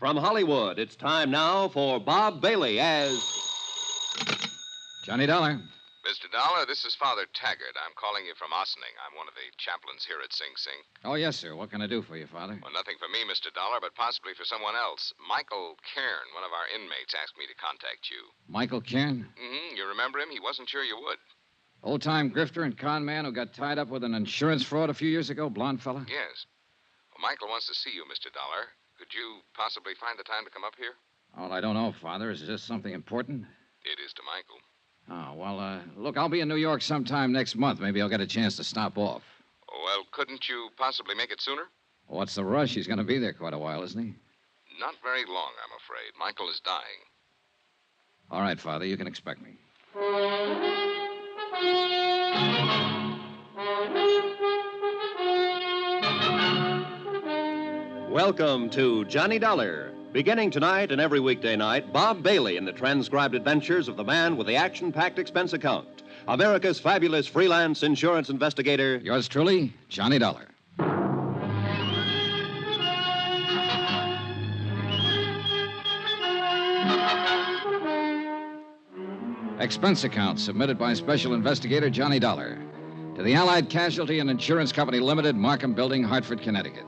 From Hollywood, it's time now for Bob Bailey as... Johnny Dollar. Mr. Dollar, this is Father Taggart. I'm calling you from Ossining. I'm one of the chaplains here at Sing Sing. Oh, yes, sir. What can I do for you, Father? Well, nothing for me, Mr. Dollar, but possibly for someone else. Michael Cairn, one of our inmates, asked me to contact you. Michael Cairn? Mm-hmm. You remember him? He wasn't sure you would. Old-time grifter and con man who got tied up with an insurance fraud a few years ago, blonde fella? Yes. Well, Michael wants to see you, Mr. Dollar. Could you possibly find the time to come up here? Oh, I don't know, Father. Is this something important? It is to Michael. Oh, well, look, I'll be in New York sometime next month. Maybe I'll get a chance to stop off. Well, couldn't you possibly make it sooner? What's the rush? He's going to be there quite a while, isn't he? Not very long, I'm afraid. Michael is dying. All right, Father, you can expect me. Welcome to Johnny Dollar. Beginning tonight and every weekday night, Bob Bailey in the transcribed adventures of the man with the action-packed expense account. America's fabulous freelance insurance investigator. Yours truly, Johnny Dollar. Expense account submitted by Special Investigator Johnny Dollar to the Allied Casualty and Insurance Company Limited, Markham Building, Hartford, Connecticut.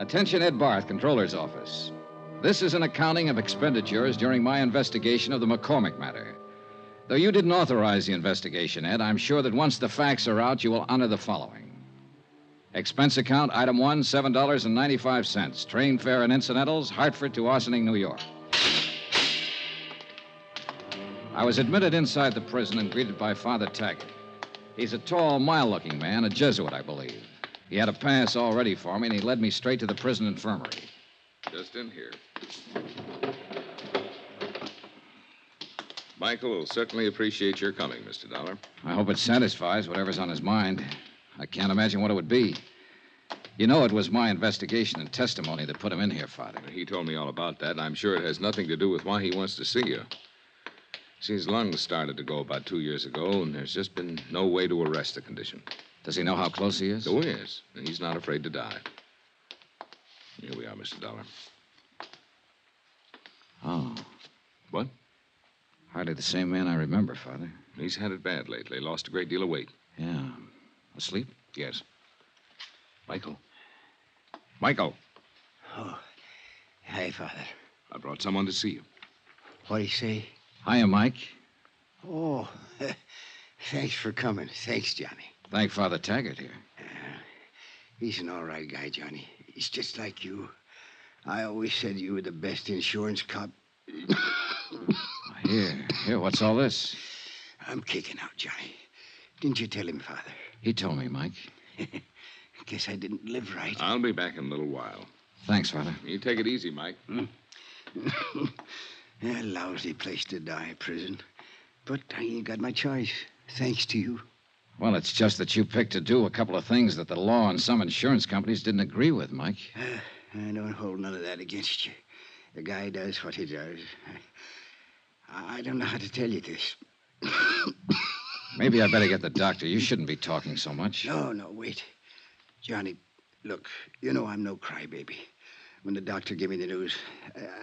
Attention, Ed Barth, Controller's Office. This is an accounting of expenditures during my investigation of the Macormack Matter. Though you didn't authorize the investigation, Ed, I'm sure that once the facts are out, you will honor the following. Expense account, item 1, $7.95. Train fare and incidentals, Hartford to Ossining, New York. I was admitted inside the prison and greeted by Father Taggart. He's a tall, mild-looking man, a Jesuit, I believe. He had a pass all ready for me, and he led me straight to the prison infirmary. Just in here. Michael will certainly appreciate your coming, Mr. Dollar. I hope it satisfies whatever's on his mind. I can't imagine what it would be. You know it was my investigation and testimony that put him in here, Father. He told me all about that, and I'm sure it has nothing to do with why he wants to see you. See, his lungs started to go about 2 years ago, and there's just been no way to arrest the condition. Does he know how close he is? Oh, yes. And he's not afraid to die. Here we are, Mr. Dollar. Oh. What? Hardly the same man I remember, Father. He's had it bad lately. Lost a great deal of weight. Yeah. Asleep? Yes. Michael. Michael. Oh, hi, Father. I brought someone to see you. What'd he say? Hiya, Mike. Oh, thanks for coming. Thanks, Johnny. Thank Father Taggart here. He's an all right guy, Johnny. He's just like you. I always said you were the best insurance cop. Here, what's all this? I'm kicking out, Johnny. Didn't you tell him, Father? He told me, Mike. Guess I didn't live right. I'll be back in a little while. Thanks, Father. You take it easy, Mike. A lousy place to die, prison. But I ain't got my choice, thanks to you. Well, it's just that you picked to do a couple of things that the law and some insurance companies didn't agree with, Mike. I don't hold none of that against you. The guy does what he does. I don't know how to tell you this. Maybe I better get the doctor. You shouldn't be talking so much. No, wait. Johnny, look, you know I'm no crybaby. When the doctor gave me the news,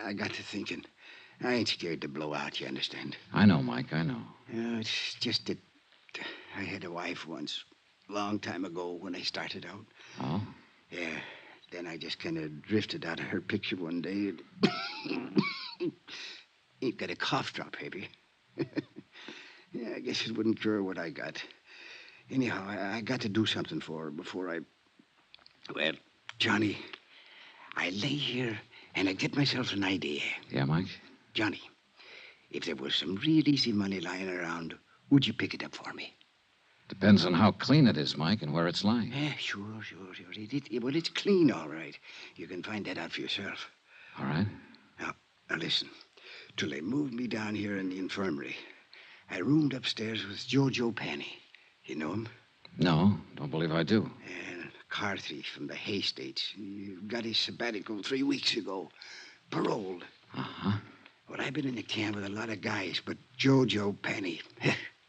I got to thinking. I ain't scared to blow out, you understand? I know, Mike, I know. It's just that I had a wife once, long time ago when I started out. Oh? Yeah, then I just kind of drifted out of her picture one day. Ain't got a cough drop, baby. Yeah, I guess it wouldn't cure what I got. Anyhow, I got to do something for her before I... Well, Johnny, I lay here and I get myself an idea. Yeah, Mike? Johnny, if there was some real easy money lying around, would you pick it up for me? Depends on how clean it is, Mike, and where it's lying. Yeah, sure. Well, it's clean, all right. You can find that out for yourself. All right. Now listen. Till they moved me down here in the infirmary, I roomed upstairs with Jojo Penny. You know him? No, don't believe I do. And a car thief from the Hay States. He got his sabbatical 3 weeks ago. Paroled. Uh-huh. Well, I've been in the camp with a lot of guys, but Jojo Penny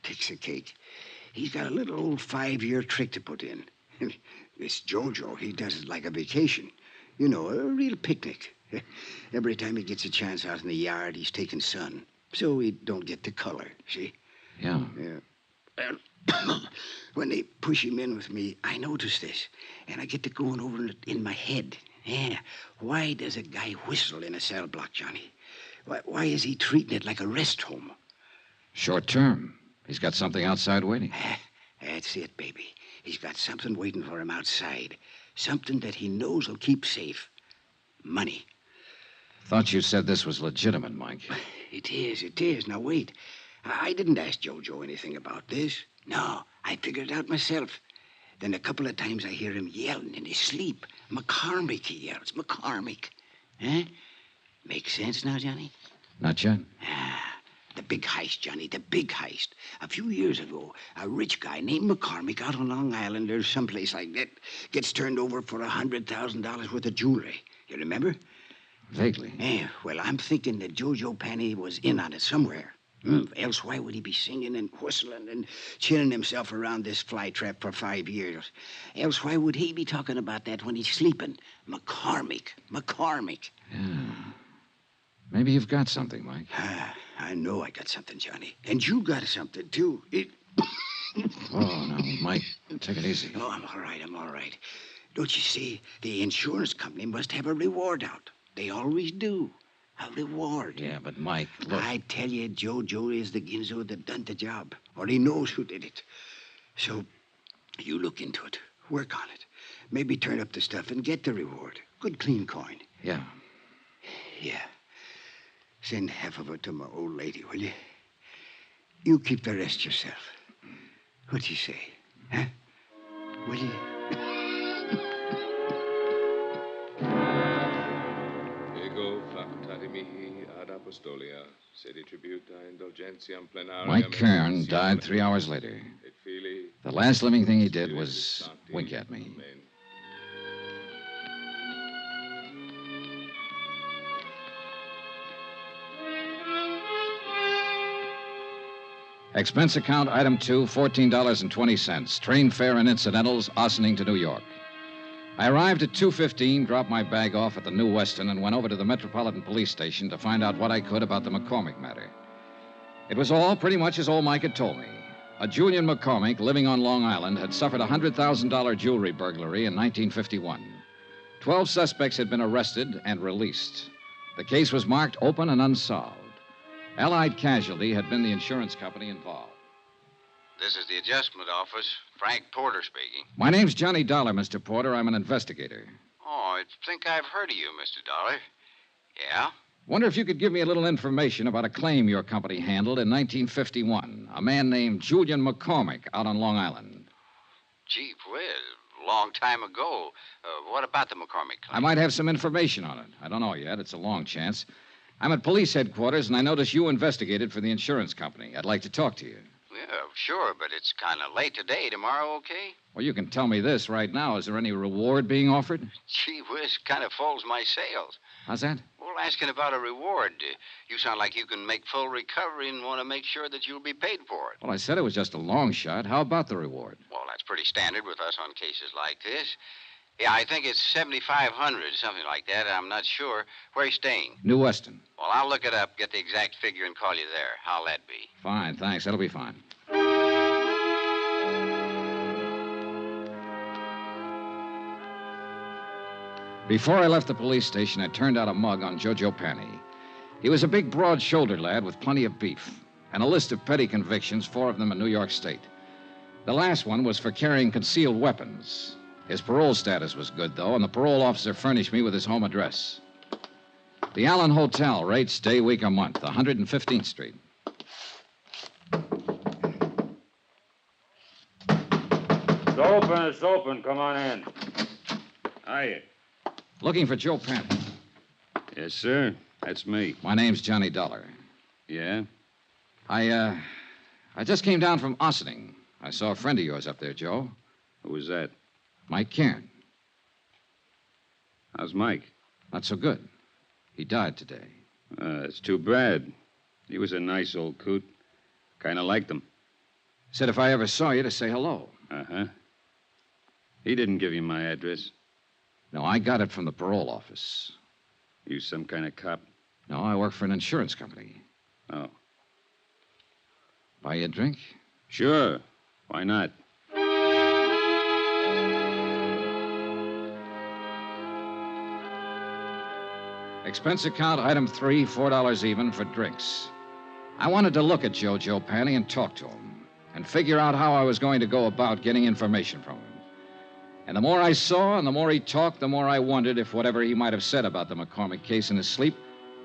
takes the cake. He's got a little old 5-year trick to put in. This Jojo, he does it like a vacation. You know, a real picnic. Every time he gets a chance out in the yard, he's taking sun. So he don't get the color, see? Yeah. Yeah. Well, when they push him in with me, I notice this. And I get to going over it in my head. Yeah. Why does a guy whistle in a cell block, Johnny? Why is he treating it like a rest home? Short term. He's got something outside waiting. That's it, baby. He's got something waiting for him outside. Something that he knows will keep safe. Money. Thought you said this was legitimate, Mike. It is. Now, wait. I didn't ask Jojo anything about this. No, I figured it out myself. Then a couple of times I hear him yelling in his sleep. McCormick, he yells. McCormick. Huh? Make sense now, Johnny? Not yet. The big heist, Johnny, the big heist. A few years ago, a rich guy named McCormick out on Long Island or someplace like that gets turned over for $100,000 worth of jewelry. You remember? Vaguely. Yeah, well, I'm thinking that Jojo Penny was in on it somewhere. Else why would he be singing and whistling and chilling himself around this flytrap for 5 years? Else why would he be talking about that when he's sleeping? McCormick. Yeah. Maybe you've got something, Mike. I know I got something, Johnny. And you got something, too. Oh, no, Mike, take it easy. Oh, I'm all right. Don't you see? The insurance company must have a reward out. They always do. A reward. Yeah, but Mike, look. I tell you, Jojo is the ginzo that done the job. Or he knows who did it. So, you look into it. Work on it. Maybe turn up the stuff and get the reward. Good clean coin. Yeah. Yeah. Send half of it to my old lady, will you? You keep the rest yourself. What you say? Huh? Will you? Ego facultati mihi ad apostolia, sedi tributa indulgentiam plenariam. Mike Kern died 3 hours later. Et Filii, The last living thing he did was wink at me. Amen. Expense account item 2, $14.20. Train fare and incidentals, Ossining to New York. I arrived at 2:15, dropped my bag off at the New Weston, and went over to the Metropolitan Police Station to find out what I could about the McCormick matter. It was all pretty much as old Mike had told me. A Julian McCormick living on Long Island had suffered a $100,000 jewelry burglary in 1951. 12 suspects had been arrested and released. The case was marked open and unsolved. Allied Casualty had been the insurance company involved. This is the adjustment office. Frank Porter speaking. My name's Johnny Dollar, Mr. Porter. I'm an investigator. Oh, I think I've heard of you, Mr. Dollar. Yeah? Wonder if you could give me a little information about a claim your company handled in 1951. A man named Julian McCormick out on Long Island. Gee whiz, a long time ago. What about the McCormick claim? I might have some information on it. I don't know yet. It's a long chance. I'm at police headquarters, and I notice you investigated for the insurance company. I'd like to talk to you. Yeah, sure, but it's kind of late today. Tomorrow, okay? Well, you can tell me this right now. Is there any reward being offered? Gee whiz, kind of folds my sails. How's that? Well, asking about a reward. You sound like you can make full recovery and want to make sure that you'll be paid for it. Well, I said it was just a long shot. How about the reward? Well, that's pretty standard with us on cases like this. Yeah, I think it's 7,500, something like that. I'm not sure. Where are you staying? New Weston. Well, I'll look it up, get the exact figure, and call you there. How'll that be? Fine, thanks. That'll be fine. Before I left the police station, I turned out a mug on Jojo Penny. He was a big, broad-shouldered lad with plenty of beef, and a list of petty convictions, 4 of them in New York State. The last one was for carrying concealed weapons. His parole status was good, though, and the parole officer furnished me with his home address. The Allen Hotel, rates day, week, or month, 115th Street. It's open. Come on in. Hiya. Looking for Joe Penny. Yes, sir. That's me. My name's Johnny Dollar. Yeah? I just came down from Ossining. I saw a friend of yours up there, Joe. Who was that? Mike Cairn. How's Mike? Not so good. He died today. It's too bad. He was a nice old coot. Kind of liked him. Said if I ever saw you to say hello. Uh-huh. He didn't give you my address. No, I got it from the parole office. You some kind of cop? No, I work for an insurance company. Oh. Buy you a drink? Sure. Why not? Expense account, item 3, $4 even for drinks. I wanted to look at Jojo Panny and talk to him and figure out how I was going to go about getting information from him. And the more I saw and the more he talked, the more I wondered if whatever he might have said about the McCormick case in his sleep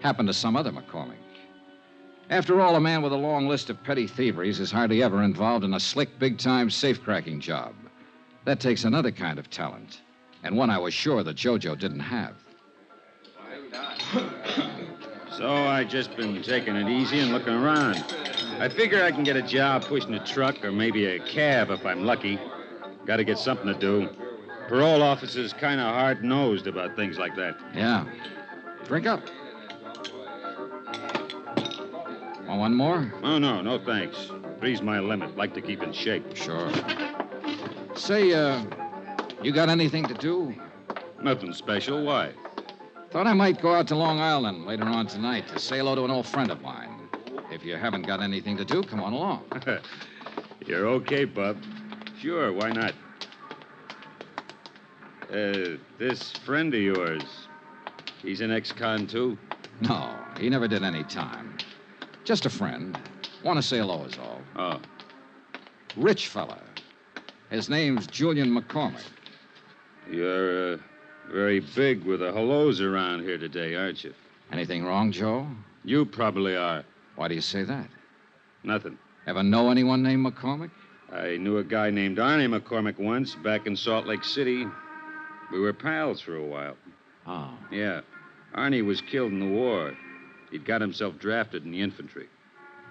happened to some other McCormick. After all, a man with a long list of petty thieveries is hardly ever involved in a slick, big-time safe-cracking job. That takes another kind of talent, and one I was sure that Jojo didn't have. So I just been taking it easy and looking around. I figure I can get a job pushing a truck or maybe a cab if I'm lucky. Got to get something to do. Parole officers kind of hard-nosed about things like that. Yeah. Drink up. Want one more? Oh, no thanks. Three's my limit. Like to keep in shape. Sure. Say, you got anything to do? Nothing special. Why? Thought I might go out to Long Island later on tonight to say hello to an old friend of mine. If you haven't got anything to do, come on along. You're okay, Bub. Sure, why not? This friend of yours, he's an ex-con, too? No, he never did any time. Just a friend. Want to say hello is all. Oh. Rich fella. His name's Julian McCormick. You're, very big with the hellos around here today, aren't you? Anything wrong, Joe? You probably are. Why do you say that? Nothing. Ever know anyone named McCormick? I knew a guy named Arnie McCormick once back in Salt Lake City. We were pals for a while. Oh. Yeah. Arnie was killed in the war. He'd got himself drafted in the infantry.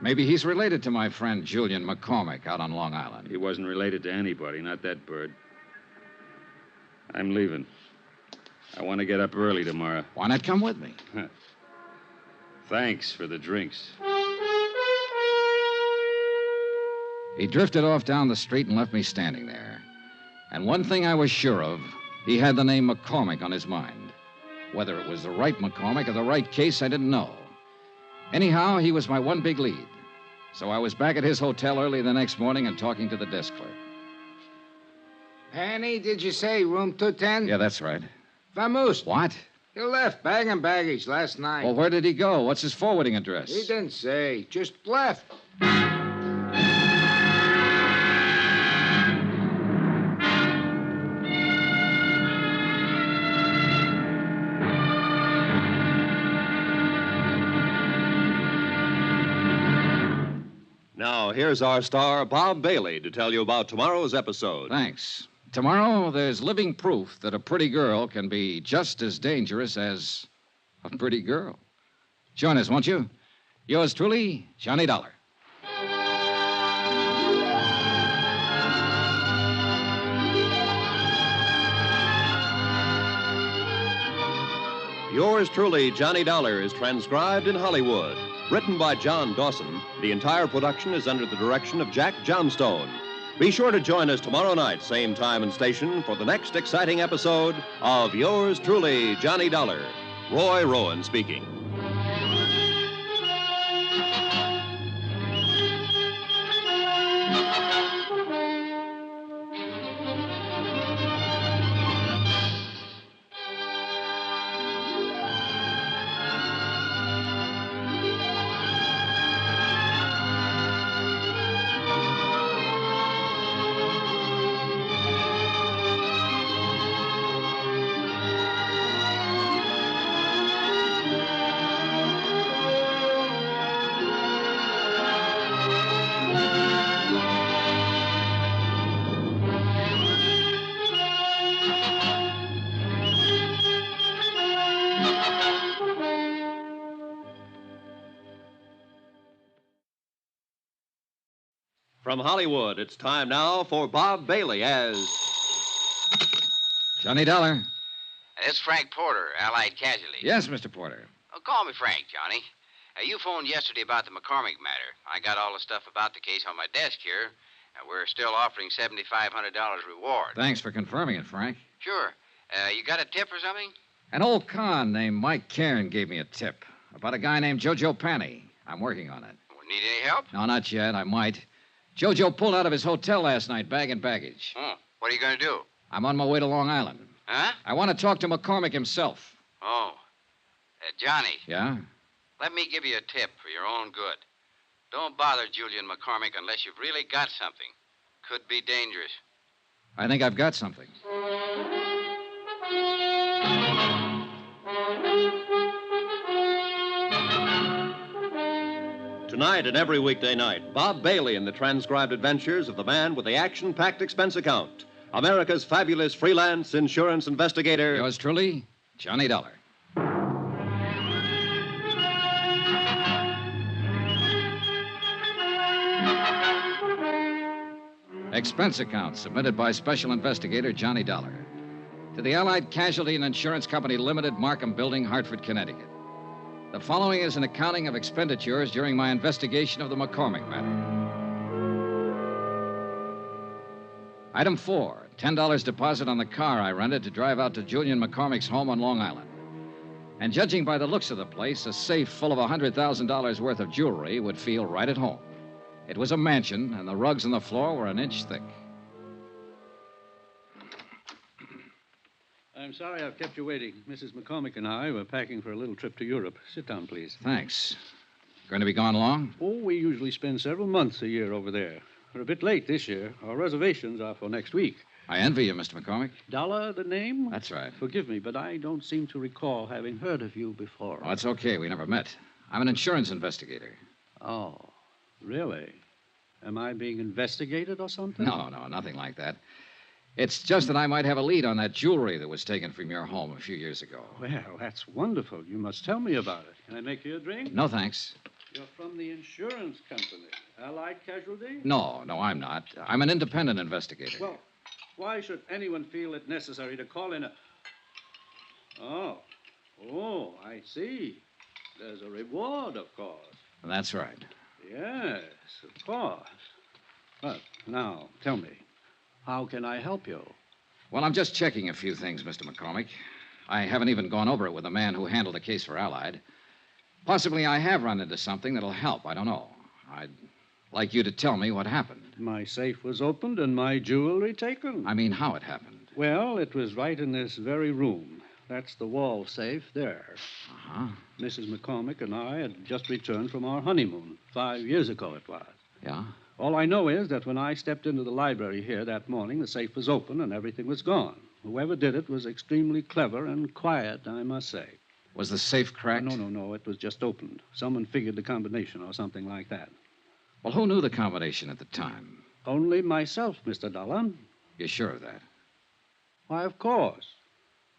Maybe he's related to my friend Julian McCormick out on Long Island. He wasn't related to anybody, not that bird. I'm leaving. I want to get up early tomorrow. Why not come with me? Thanks for the drinks. He drifted off down the street and left me standing there. And one thing I was sure of, he had the name McCormick on his mind. Whether it was the right McCormick or the right case, I didn't know. Anyhow, he was my one big lead. So I was back at his hotel early the next morning and talking to the desk clerk. Penny, did you say room 210? Yeah, that's right. Vamoose. What? He left bag and baggage last night. Well, where did he go? What's his forwarding address? He didn't say. Just left. Now, here's our star, Bob Bailey, to tell you about tomorrow's episode. Thanks. Tomorrow, there's living proof that a pretty girl can be just as dangerous as a pretty girl. Join us, won't you? Yours truly, Johnny Dollar. Yours truly, Johnny Dollar, is transcribed in Hollywood. Written by John Dawson, the entire production is under the direction of Jack Johnstone. Be sure to join us tomorrow night, same time and station, for the next exciting episode of Yours truly, Johnny Dollar. Roy Rowan speaking. From Hollywood, it's time now for Bob Bailey as... Johnny Dollar. It's Frank Porter, Allied Casualty. Yes, Mr. Porter. Oh, call me Frank, Johnny. You phoned yesterday about the Macormack matter. I got all the stuff about the case on my desk here, and we're still offering $7,500 reward. Thanks for confirming it, Frank. Sure. You got a tip or something? An old con named Mike Cairn gave me a tip about a guy named Jojo Panny. I'm working on it. Need any help? No, not yet. I might. Jojo pulled out of his hotel last night, bagging baggage. Oh, what are you going to do? I'm on my way to Long Island. Huh? I want to talk to Macormack himself. Oh. Johnny, Yeah? let me give you a tip for your own good. Don't bother Julian McCormick unless you've really got something. Could be dangerous. I think I've got something. Tonight and every weekday night, Bob Bailey in the transcribed adventures of the man with the action-packed expense account. America's fabulous freelance insurance investigator. Yours truly, Johnny Dollar. Expense account submitted by Special Investigator Johnny Dollar to the Allied Casualty and Insurance Company Limited, Markham Building, Hartford, Connecticut. The following is an accounting of expenditures during my investigation of the Macormack matter. Item 4, $10 deposit on the car I rented to drive out to Julian McCormick's home on Long Island. And judging by the looks of the place, a safe full of $100,000 worth of jewelry would feel right at home. It was a mansion, and the rugs on the floor were an inch thick. I'm sorry I've kept you waiting. Mrs. McCormick and I were packing for a little trip to Europe. Sit down, please. Thanks. Going to be gone long? Oh, we usually spend several months a year over there. We're a bit late this year. Our reservations are for next week. I envy you, Mr. McCormick. Dollar, the name? That's right. Forgive me, but I don't seem to recall having heard of you before. Oh, that's okay. We never met. I'm an insurance investigator. Oh, really? Am I being investigated or something? No, nothing like that. It's just that I might have a lead on that jewelry that was taken from your home a few years ago. Well, that's wonderful. You must tell me about it. Can I make you a drink? No, thanks. You're from the insurance company, Allied Casualty? No, I'm not. I'm an independent investigator. Well, why should anyone feel it necessary to call in a... Oh, I see. There's a reward, of course. That's right. Yes, of course. But now, tell me, how can I help you? Well, I'm just checking a few things, Mr. McCormick. I haven't even gone over it with the man who handled the case for Allied. Possibly I have run into something that'll help. I don't know. I'd like you to tell me what happened. My safe was opened and my jewelry taken. I mean, how it happened. Well, it was right in this very room. That's the wall safe there. Uh-huh. Mrs. McCormick and I had just returned from our honeymoon. 5 years ago it was. Yeah? All I know is that when I stepped into the library here that morning, the safe was open and everything was gone. Whoever did it was extremely clever and quiet, I must say. Was the safe cracked? No. It was just opened. Someone figured the combination or something like that. Well, who knew the combination at the time? Only myself, Mr. Dollar. You're sure of that? Why, of course.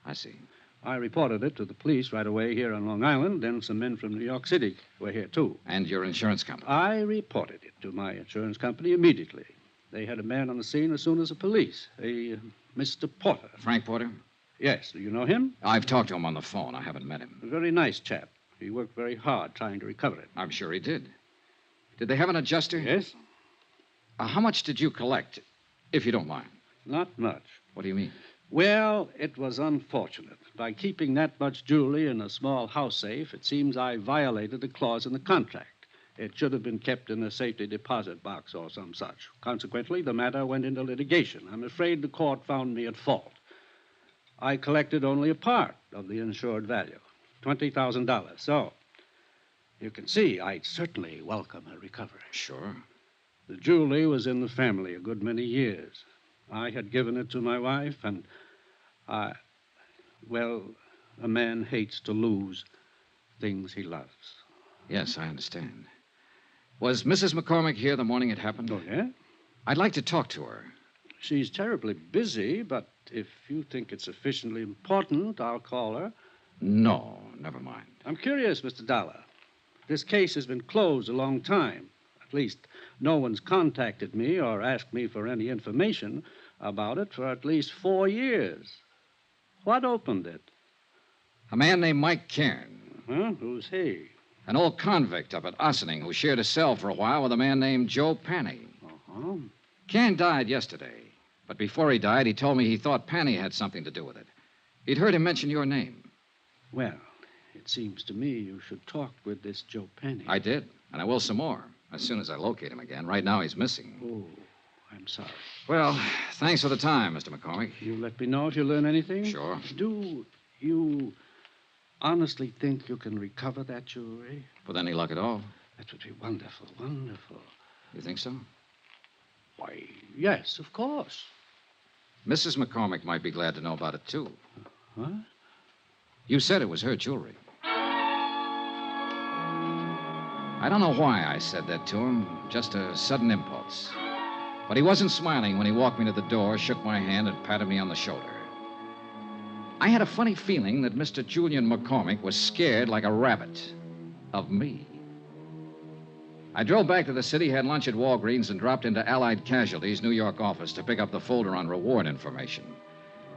I see. I reported it to the police right away here on Long Island. Then some men from New York City were here, too. And your insurance company? I reported it to my insurance company immediately. They had a man on the scene as soon as the police, a Mr. Porter. Frank Porter? Yes. Do you know him? I've talked to him on the phone. I haven't met him. A very nice chap. He worked very hard trying to recover it. I'm sure he did. Did they have an adjuster? Yes? How much did you collect, if you don't mind? Not much. What do you mean? Well, it was unfortunate. By keeping that much jewelry in a small house safe, it seems I violated a clause in the contract. It should have been kept in a safety deposit box or some such. Consequently, the matter went into litigation. I'm afraid the court found me at fault. I collected only a part of the insured value, $20,000. So, you can see I'd certainly welcome a recovery. Sure. The jewelry was in the family a good many years. I had given it to my wife, and well, a man hates to lose things he loves. Yes, I understand. Was Mrs. McCormick here the morning it happened? Oh, yeah? I'd like to talk to her. She's terribly busy, but if you think it's sufficiently important, I'll call her. No, never mind. I'm curious, Mr. Dollar. This case has been closed a long time. At least no one's contacted me or asked me for any information about it for at least 4 years. What opened it? A man named Mike Cairn. Huh? Who's he? An old convict up at Ossining who shared a cell for a while with a man named Joe Panny. Uh-huh. Cairn died yesterday, but before he died, he told me he thought Panny had something to do with it. He'd heard him mention your name. Well, it seems to me you should talk with this Joe Penny. I did, and I will some more, as soon as I locate him again. Right now, he's missing. Oh, I'm sorry. Well, thanks for the time, Mr. McCormick. You let me know if you learn anything? Sure. Do you honestly think you can recover that jewelry? With any luck at all. That would be wonderful, wonderful. You think so? Why, yes, of course. Mrs. McCormick might be glad to know about it, too. What? You said it was her jewelry. I don't know why I said that to him, just a sudden impulse. But he wasn't smiling when he walked me to the door, shook my hand, and patted me on the shoulder. I had a funny feeling that Mr. Julian McCormick was scared like a rabbit of me. I drove back to the city, had lunch at Walgreens, and dropped into Allied Casualty's New York office to pick up the folder on reward information.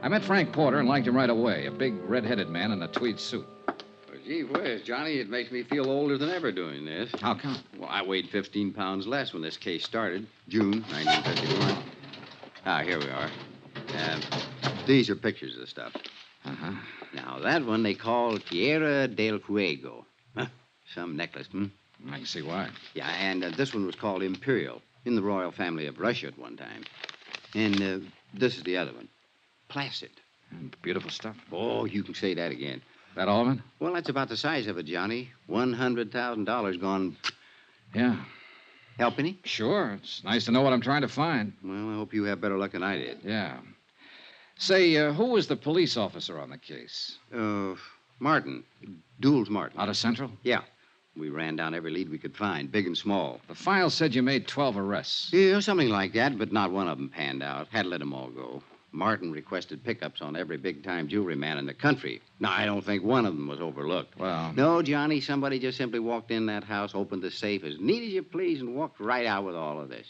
I met Frank Porter and liked him right away, a big, red-headed man in a tweed suit. Well, gee whiz, Johnny, it makes me feel older than ever doing this. How come? Well, I weighed 15 pounds less when this case started, June 1951. Ah, here we are. These are pictures of the stuff. Uh-huh. Now, that one they call Tierra del Fuego. Huh? Some necklace, I can see why. Yeah, and this one was called Imperial, in the royal family of Russia at one time. And this is the other one, Placid. Beautiful stuff. Oh, you can say that again. That all of it? Well, that's about the size of it, Johnny. $100,000 gone. Yeah. Help any? Sure. It's nice to know what I'm trying to find. Well, I hope you have better luck than I did. Yeah. Say, who was the police officer on the case? Martin. Dools Martin. Out of Central? Yeah. We ran down every lead we could find, big and small. The file said you made 12 arrests. Yeah, something like that, but not one of them panned out. Had to let them all go. Martin requested pickups on every big-time jewelry man in the country. Now, I don't think one of them was overlooked. Well... No, Johnny, somebody just simply walked in that house, opened the safe as neat as you please, and walked right out with all of this.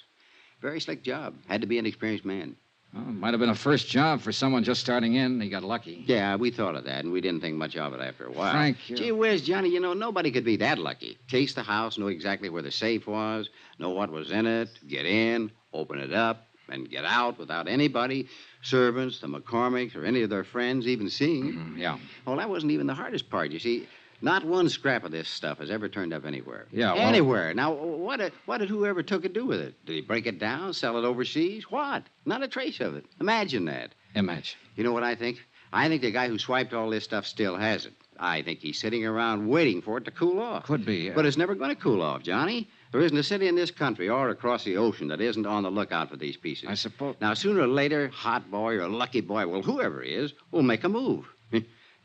Very slick job. Had to be an experienced man. Well, it might have been a first job for someone just starting in. He got lucky. Yeah, we thought of that, and we didn't think much of it after a while. Frank, Gee whiz, Johnny, you know, nobody could be that lucky. Case the house, know exactly where the safe was, know what was in it, get in, open it up, and get out without anybody, servants, the McCormicks, or any of their friends even seeing it. Mm-hmm, yeah. Well, that wasn't even the hardest part, you see. Not one scrap of this stuff has ever turned up anywhere. Yeah, well... Anywhere. Now, what did whoever took it do with it? Did he break it down, sell it overseas? What? Not a trace of it. Imagine that. Imagine. You know what I think? I think the guy who swiped all this stuff still has it. I think he's sitting around waiting for it to cool off. Could be, yeah. But it's never going to cool off, Johnny. There isn't a city in this country or across the ocean that isn't on the lookout for these pieces. I suppose... Now, sooner or later, Hot Boy or Lucky Boy, well, whoever he is, will make a move.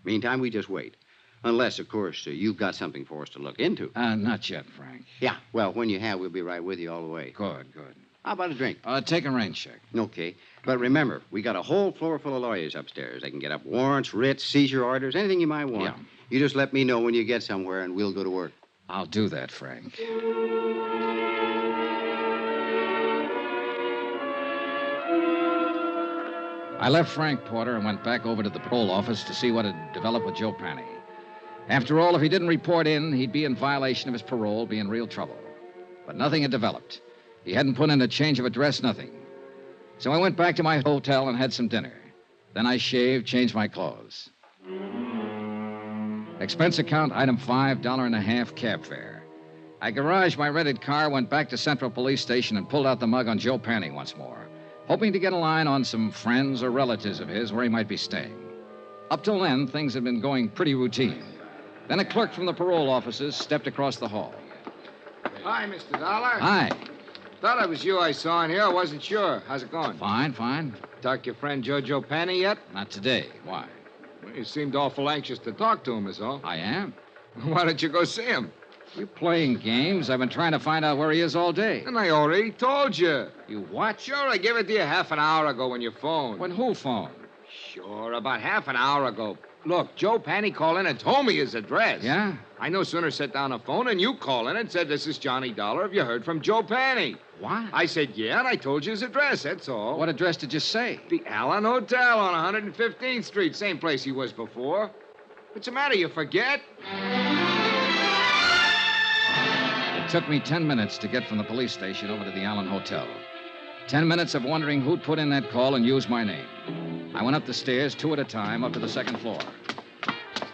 Meantime, we just wait. Unless, of course, you've got something for us to look into. Not yet, Frank. Yeah, well, when you have, we'll be right with you all the way. Good. How about a drink? Take a rain check. Okay. But remember, we got a whole floor full of lawyers upstairs. They can get up warrants, writs, seizure orders, anything you might want. Yeah. You just let me know when you get somewhere, and we'll go to work. I'll do that, Frank. I left Frank Porter and went back over to the parole office to see what had developed with Joe Penny. After all, if he didn't report in, he'd be in violation of his parole, be in real trouble. But nothing had developed. He hadn't put in a change of address, nothing. So I went back to my hotel and had some dinner. Then I shaved, changed my clothes. Expense account, item 5, $1.50 cab fare. I garaged my rented car, went back to Central Police Station, and pulled out the mug on Joe Penny once more, hoping to get a line on some friends or relatives of his where he might be staying. Up till then, things had been going pretty routine. Then a clerk from the parole offices stepped across the hall. Hi, Mr. Dollar. Hi. Thought it was you I saw in here. I wasn't sure. How's it going? Fine. Talk your friend Jojo Penny yet? Not today. Why? Well, you seemed awful anxious to talk to him, is all. I am. Why don't you go see him? You playing games? I've been trying to find out where he is all day. And I already told you. You what? Sure, I gave it to you half an hour ago when you phoned. When who phoned? Sure, about half an hour ago. Look, Joe Penny called in and told me his address. Yeah? I no sooner set down a phone and you call in and said, "This is Johnny Dollar. Have you heard from Joe Penny?" What? I said, yeah, and I told you his address, that's all. What address did you say? The Allen Hotel on 115th Street, same place he was before. What's the matter, you forget? It took me 10 minutes to get from the police station over to the Allen Hotel. 10 minutes of wondering who'd put in that call and used my name. I went up the stairs, 2 at a time, up to the second floor.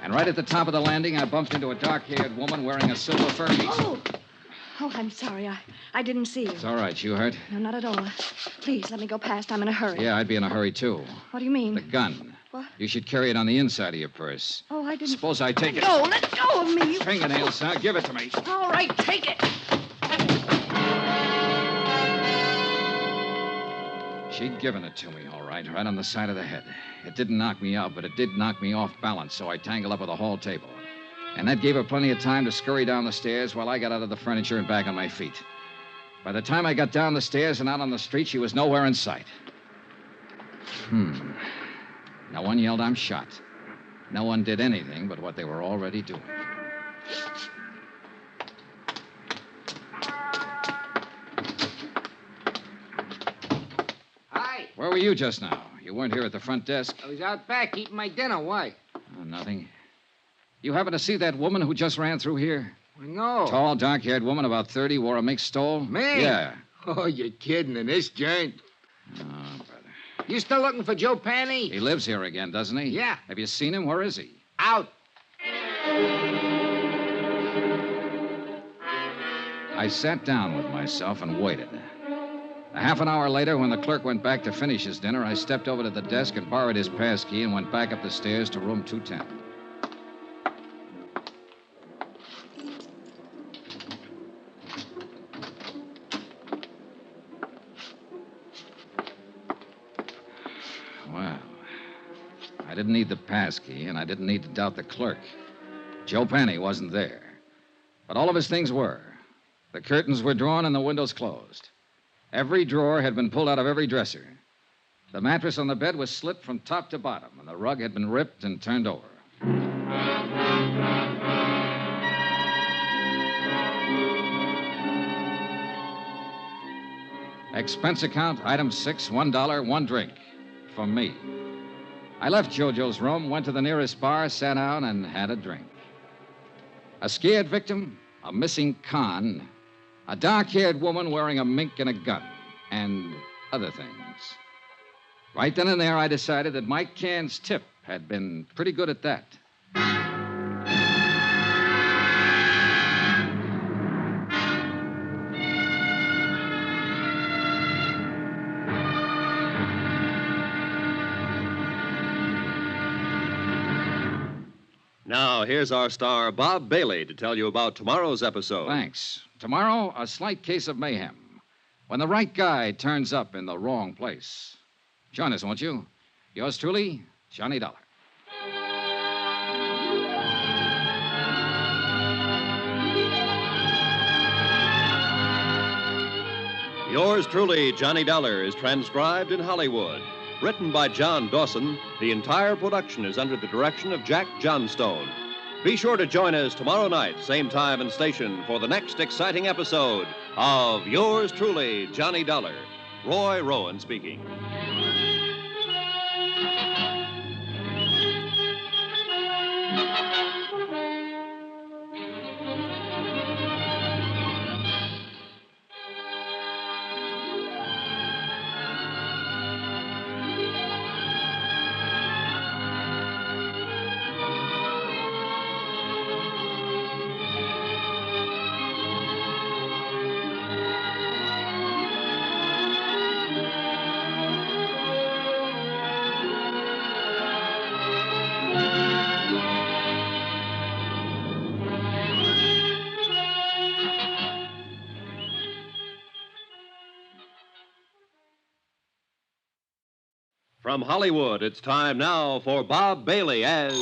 And right at the top of the landing, I bumped into a dark-haired woman wearing a silver fur piece. Oh, I'm sorry. I didn't see you. It's all right. You hurt? No, not at all. Please, let me go past. I'm in a hurry. Yeah, I'd be in a hurry, too. What do you mean? The gun. What? You should carry it on the inside of your purse. Oh, I didn't... Suppose I take it. No, let go of me. Fingernails, huh? Give it to me. All right, take it. She'd given it to me, all right on the side of the head. It didn't knock me out, but it did knock me off balance, so I tangled up with the hall table. And that gave her plenty of time to scurry down the stairs while I got out of the furniture and back on my feet. By the time I got down the stairs and out on the street, she was nowhere in sight. No one yelled, "I'm shot." No one did anything but what they were already doing. Hi. Where were you just now? You weren't here at the front desk. I was out back eating my dinner. Why? Oh, nothing. You happen to see that woman who just ran through here? Well, no. Tall, dark-haired woman, about 30, wore a mixed stole? Me? Yeah. Oh, you're kidding in this joint. Oh, brother. You still looking for Joe Panny? He lives here again, doesn't he? Yeah. Have you seen him? Where is he? Out. I sat down with myself and waited. A half an hour later, when the clerk went back to finish his dinner, I stepped over to the desk and borrowed his passkey and went back up the stairs to room 210. Well, I didn't need the passkey, and I didn't need to doubt the clerk. Joe Panny wasn't there. But all of his things were. The curtains were drawn and the windows closed. Every drawer had been pulled out of every dresser. The mattress on the bed was slit from top to bottom, and the rug had been ripped and turned over. Expense account, item 6, $1, one drink. For me. I left Jojo's room, went to the nearest bar, sat down, and had a drink. A scared victim, a missing con, a dark-haired woman wearing a mink and a gun, and other things. Right then and there, I decided that Mike Cairns' tip had been pretty good at that. Now, here's our star, Bob Bailey, to tell you about tomorrow's episode. Thanks. Tomorrow, a slight case of mayhem. When the right guy turns up in the wrong place. Join us, won't you? Yours truly, Johnny Dollar. Yours truly, Johnny Dollar, is transcribed in Hollywood. Written by John Dawson, the entire production is under the direction of Jack Johnstone. Be sure to join us tomorrow night, same time and station, for the next exciting episode of Yours truly, Johnny Dollar. Roy Rowan speaking. From Hollywood, it's time now for Bob Bailey as...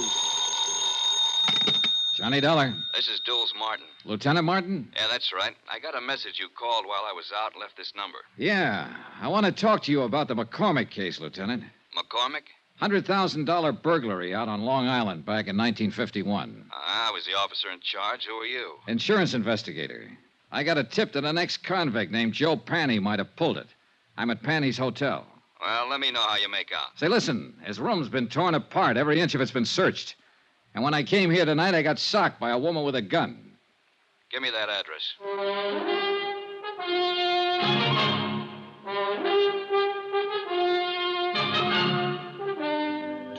Johnny Dollar. This is Dulles Martin. Lieutenant Martin? Yeah, that's right. I got a message you called while I was out and left this number. Yeah. I want to talk to you about the Macormack case, Lieutenant. McCormick? $100,000 burglary out on Long Island back in 1951. I was the officer in charge. Who are you? Insurance investigator. I got a tip that an ex-convict named Joe Panny might have pulled it. I'm at Panny's hotel. Well, let me know how you make out. Say, listen, his room's been torn apart. Every inch of it's been searched. And when I came here tonight, I got socked by a woman with a gun. Give me that address.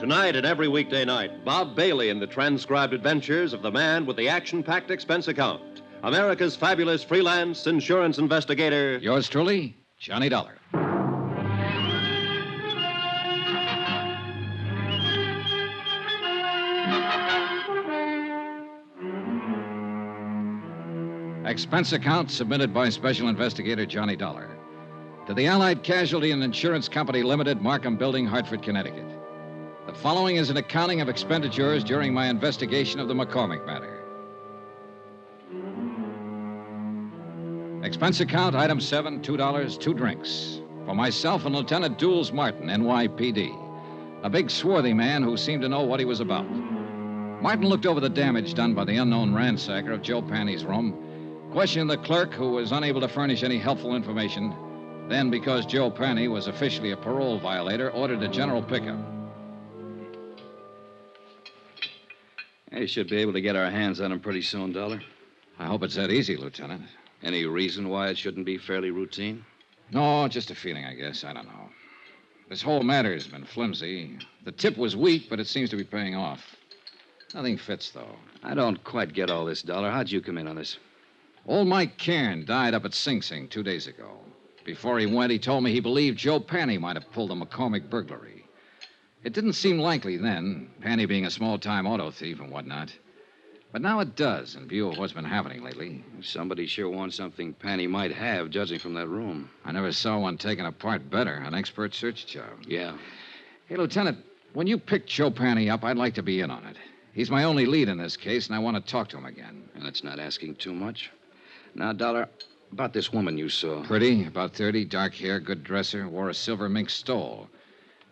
Tonight and every weekday night, Bob Bailey in the transcribed adventures of the man with the action-packed expense account. America's fabulous freelance insurance investigator. Yours truly, Johnny Dollar. Expense account submitted by Special Investigator Johnny Dollar to the Allied Casualty and Insurance Company Limited, Markham Building, Hartford, Connecticut. The following is an accounting of expenditures during my investigation of the Macormack Matter. Expense account, item 7, $2, 2 drinks. For myself and Lieutenant Dools Martin, NYPD. A big, swarthy man who seemed to know what he was about. Martin looked over the damage done by the unknown ransacker of Joe Panny's room, questioned the clerk, who was unable to furnish any helpful information. Then, because Joe Panny was officially a parole violator, ordered a general pickup. We should be able to get our hands on him pretty soon, Dollar. I hope it's that easy, Lieutenant. Any reason why it shouldn't be fairly routine? No, just a feeling, I guess. I don't know. This whole matter's been flimsy. The tip was weak, but it seems to be paying off. Nothing fits, though. I don't quite get all this, Dollar. How'd you come in on this? Old Mike Cairn died up at Sing Sing 2 days ago. Before he went, he told me he believed Joe Panny might have pulled the McCormick burglary. It didn't seem likely then, Panny being a small-time auto thief and whatnot. But now it does, in view of what's been happening lately. Somebody sure wants something Panny might have, judging from that room. I never saw one taken apart better. An expert search job. Yeah. Hey, Lieutenant, when you picked Joe Panny up, I'd like to be in on it. He's my only lead in this case, and I want to talk to him again. And that's not asking too much. Now, Dollar, about this woman you saw. Pretty, about 30, dark hair, good dresser, wore a silver mink stole.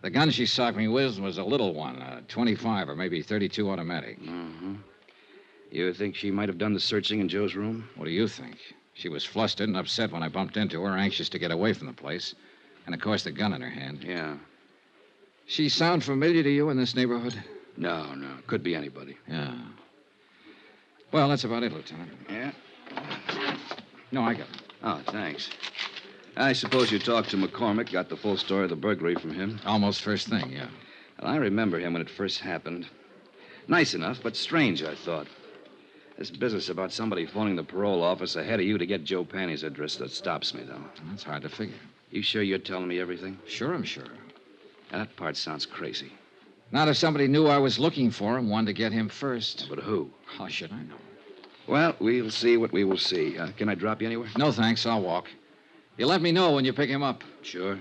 The gun she socked me with was a little one, a 25 or maybe 32 automatic. Mm-hmm. You think she might have done the searching in Joe's room? What do you think? She was flustered and upset when I bumped into her, anxious to get away from the place. And, of course, the gun in her hand. Yeah. She sound familiar to you in this neighborhood? No. Could be anybody. Yeah. Well, that's about it, Lieutenant. Yeah? No, I got it. Oh, thanks. I suppose you talked to McCormick, got the full story of the burglary from him. Almost first thing, yeah. Well, I remember him when it first happened. Nice enough, but strange, I thought. This business about somebody phoning the parole office ahead of you to get Joe Panny's address, that stops me, though. That's hard to figure. You sure you're telling me everything? Sure, I'm sure. That part sounds crazy. Not if somebody knew I was looking for him, wanted to get him first. But who? How should I know? Well, we'll see what we will see. Can I drop you anywhere? No, thanks. I'll walk. You let me know when you pick him up. Sure.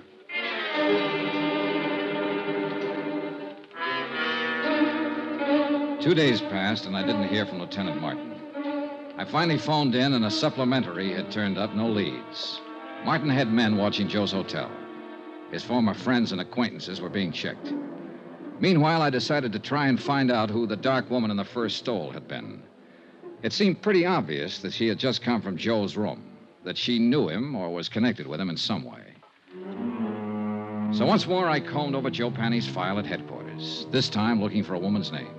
2 days passed, and I didn't hear from Lieutenant Martin. I finally phoned in, and a supplementary had turned up, no leads. Martin had men watching Joe's hotel. His former friends and acquaintances were being checked. Meanwhile, I decided to try and find out who the dark woman in the first stole had been. It seemed pretty obvious that she had just come from Joe's room, that she knew him or was connected with him in some way. So once more, I combed over Joe Panny's file at headquarters, this time looking for a woman's name.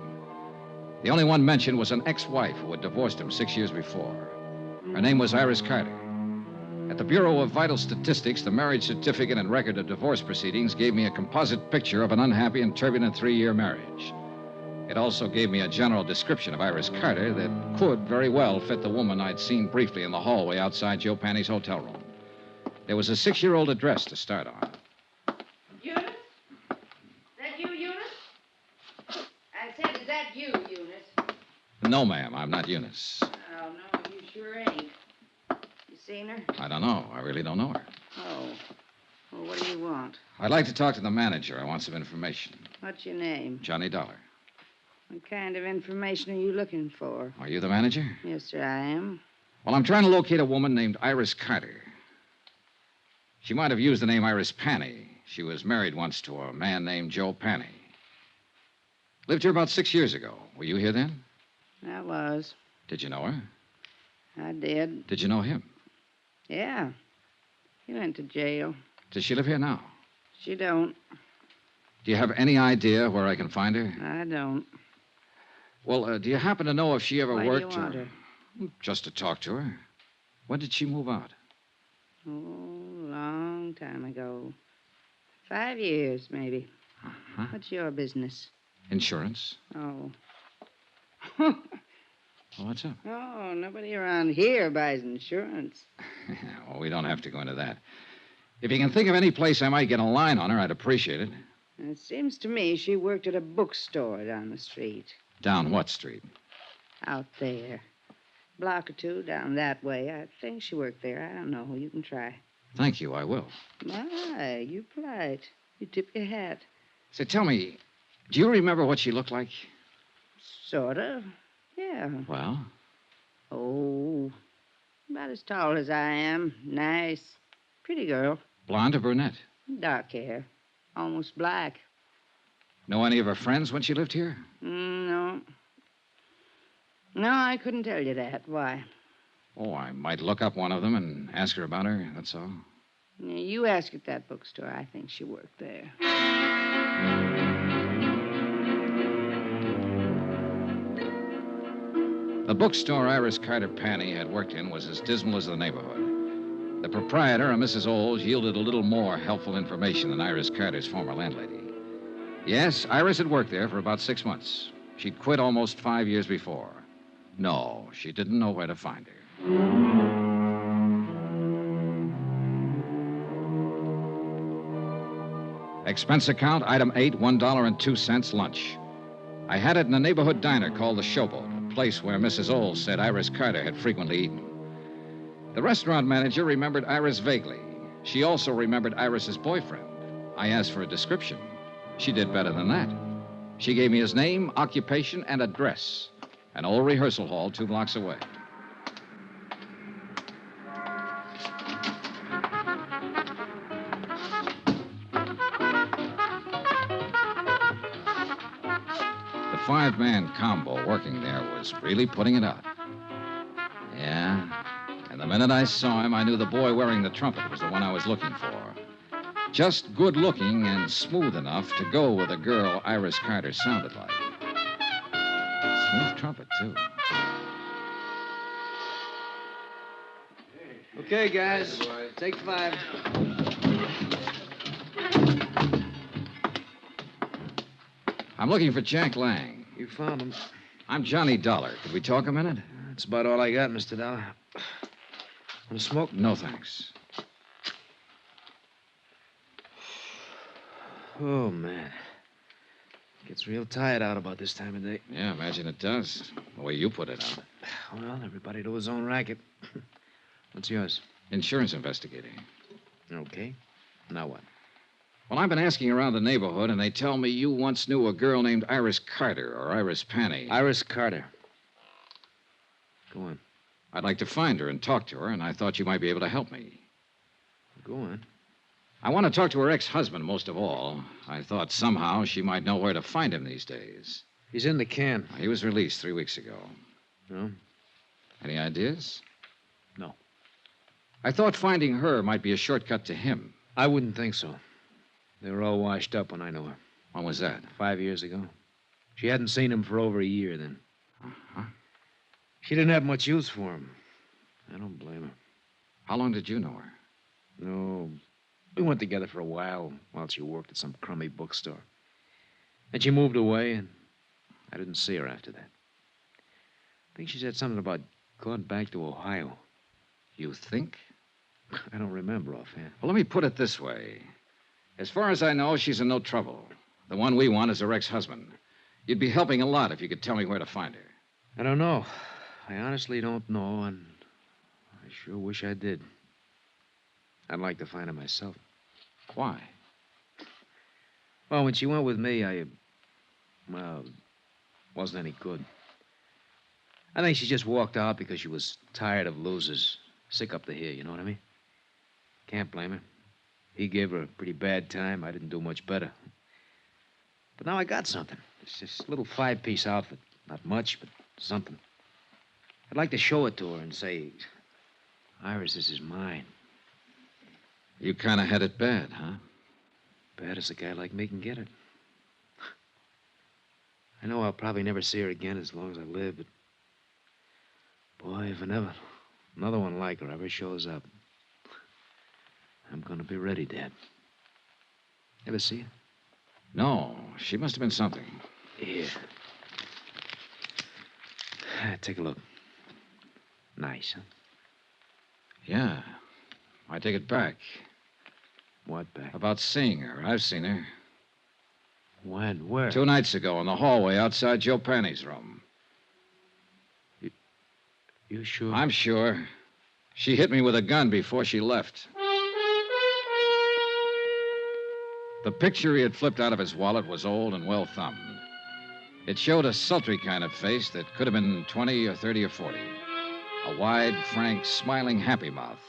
The only one mentioned was an ex-wife who had divorced him 6 years before. Her name was Iris Carter. At the Bureau of Vital Statistics, the marriage certificate and record of divorce proceedings gave me a composite picture of an unhappy and turbulent 3-year marriage. It also gave me a general description of Iris Carter that could very well fit the woman I'd seen briefly in the hallway outside Joe Panny's hotel room. There was a 6-year-old address to start on. Eunice? Is that you, Eunice? I said, is that you, Eunice? No, ma'am, I'm not Eunice. Oh, no, you sure ain't. You seen her? I don't know. I really don't know her. Oh. Well, what do you want? I'd like to talk to the manager. I want some information. What's your name? Johnny Dollar. What kind of information are you looking for? Are you the manager? Yes, sir, I am. Well, I'm trying to locate a woman named Iris Carter. She might have used the name Iris Panny. She was married once to a man named Joe Panny. Lived here about 6 years ago. Were you here then? I was. Did you know her? I did. Did you know him? Yeah. He went to jail. Does she live here now? She don't. Do you have any idea where I can find her? I don't. Well, do you happen to know if she ever Why worked do you want her? Just to talk to her. When did she move out? Oh, long time ago. 5 years, maybe. Uh-huh. What's your business? Insurance? Oh. Well, what's up? Oh, nobody around here buys insurance. Well, we don't have to go into that. If you can think of any place I might get a line on her, I'd appreciate it. It seems to me she worked at a bookstore down the street. Down what street? Out there. Block or two down that way. I think she worked there. I don't know. You can try. Thank you, I will. My, you polite. You tip your hat. Say, tell me, do you remember what she looked like? Sort of. Yeah. Well? Oh, about as tall as I am. Nice. Pretty girl. Blonde or brunette? Dark hair. Almost black. Know any of her friends when she lived here? No. No, I couldn't tell you that. Why? Oh, I might look up one of them and ask her about her, that's all. You ask at that bookstore. I think she worked there. The bookstore Iris Carter Panny had worked in was as dismal as the neighborhood. The proprietor, a Mrs. Oles, yielded a little more helpful information than Iris Carter's former landlady. Yes, Iris had worked there for about 6 months. She'd quit almost 5 years before. No, she didn't know where to find her. Expense account, item 8, $1.02 lunch. I had it in a neighborhood diner called the Showboat, a place where Mrs. Oles said Iris Carter had frequently eaten. The restaurant manager remembered Iris vaguely. She also remembered Iris's boyfriend. I asked for a description. She did better than that. She gave me his name, occupation, and address. An old rehearsal hall 2 blocks away. The 5-man combo working there was really putting it out. Yeah, and the minute I saw him, I knew the boy wearing the trumpet was the one I was looking for. Just good looking and smooth enough to go with a girl Iris Carter sounded like. Smooth trumpet, too. Okay, guys. Take 5. I'm looking for Jack Lang. You found him. I'm Johnny Dollar. Could we talk a minute? That's about all I got, Mr. Dollar. Want to smoke? No, thanks. Oh, man. Gets real tired out about this time of day. Yeah, imagine it does. The way you put it out. Well, everybody to his own racket. What's yours? Insurance investigator. Okay. Now what? Well, I've been asking around the neighborhood, and they tell me you once knew a girl named Iris Carter, or Iris Panny. Iris Carter. Go on. I'd like to find her and talk to her, and I thought you might be able to help me. Go on. I want to talk to her ex-husband most of all. I thought somehow she might know where to find him these days. He's in the can. He was released 3 weeks ago. No? Any ideas? No. I thought finding her might be a shortcut to him. I wouldn't think so. They were all washed up when I knew her. When was that? 5 years ago. She hadn't seen him for over a year then. Uh-huh. She didn't have much use for him. I don't blame her. How long did you know her? No. We went together for a while she worked at some crummy bookstore. Then she moved away, and I didn't see her after that. I think she said something about going back to Ohio. You think? I don't remember offhand. Well, let me put it this way. As far as I know, she's in no trouble. The one we want is her ex-husband. You'd be helping a lot if you could tell me where to find her. I don't know. I honestly don't know, and I sure wish I did. I'd like to find her myself. Why? Well, when she went with me, wasn't any good. I think she just walked out because she was tired of losers. Sick up to here, you know what I mean? Can't blame her. He gave her a pretty bad time. I didn't do much better. But now I got something. It's this little 5-piece outfit. Not much, but something. I'd like to show it to her and say, Iris, this is mine. You kind of had it bad, huh? Bad as a guy like me can get it. I know I'll probably never see her again as long as I live, but... boy, if another one like her ever shows up, I'm gonna be ready, Dad. Ever see her? No, she must have been something. Here. Take a look. Nice, huh? Yeah. I take it back. What back? About seeing her. I've seen her. When? Where? 2 nights ago in the hallway outside Joe Penny's room. You sure? I'm sure. She hit me with a gun before she left. The picture he had flipped out of his wallet was old and well thumbed. It showed a sultry kind of face that could have been 20 or 30 or 40. A wide, frank, smiling, happy mouth.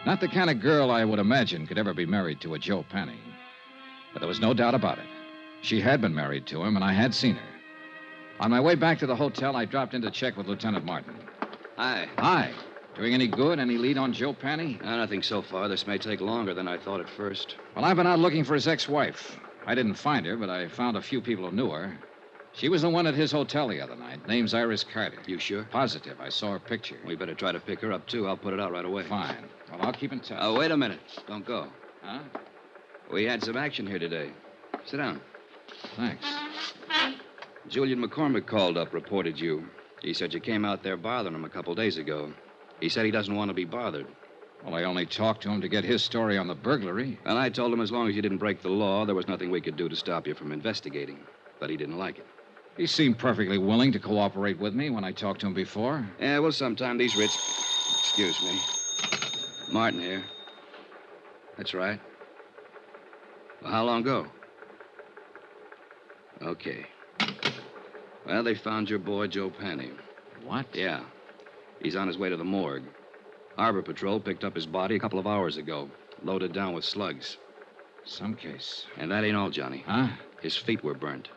Not the kind of girl I would imagine could ever be married to a Joe Penny. But there was no doubt about it. She had been married to him, and I had seen her. On my way back to the hotel, I dropped in to check with Lieutenant Martin. Hi. Hi. Doing any good? Any lead on Joe Penny? Nothing so far. This may take longer than I thought at first. Well, I've been out looking for his ex-wife. I didn't find her, but I found a few people who knew her. She was the one at his hotel the other night. Name's Iris Carter. You sure? Positive. I saw her picture. We better try to pick her up, too. I'll put it out right away. Fine. Well, I'll keep in touch. Oh, wait a minute. Don't go. Huh? We had some action here today. Sit down. Thanks. Julian Macormack called up, reported you. He said you came out there bothering him a couple days ago. He said he doesn't want to be bothered. Well, I only talked to him to get his story on the burglary. And I told him as long as you didn't break the law, there was nothing we could do to stop you from investigating. But he didn't like it. He seemed perfectly willing to cooperate with me when I talked to him before. Yeah, well, sometime these rich... Excuse me. Martin here. That's right. Well, how long ago? Okay. Well, they found your boy, Joe Penny. What? Yeah. He's on his way to the morgue. Harbor Patrol picked up his body a couple of hours ago, loaded down with slugs. Some case. And that ain't all, Johnny. Huh? His feet were burnt.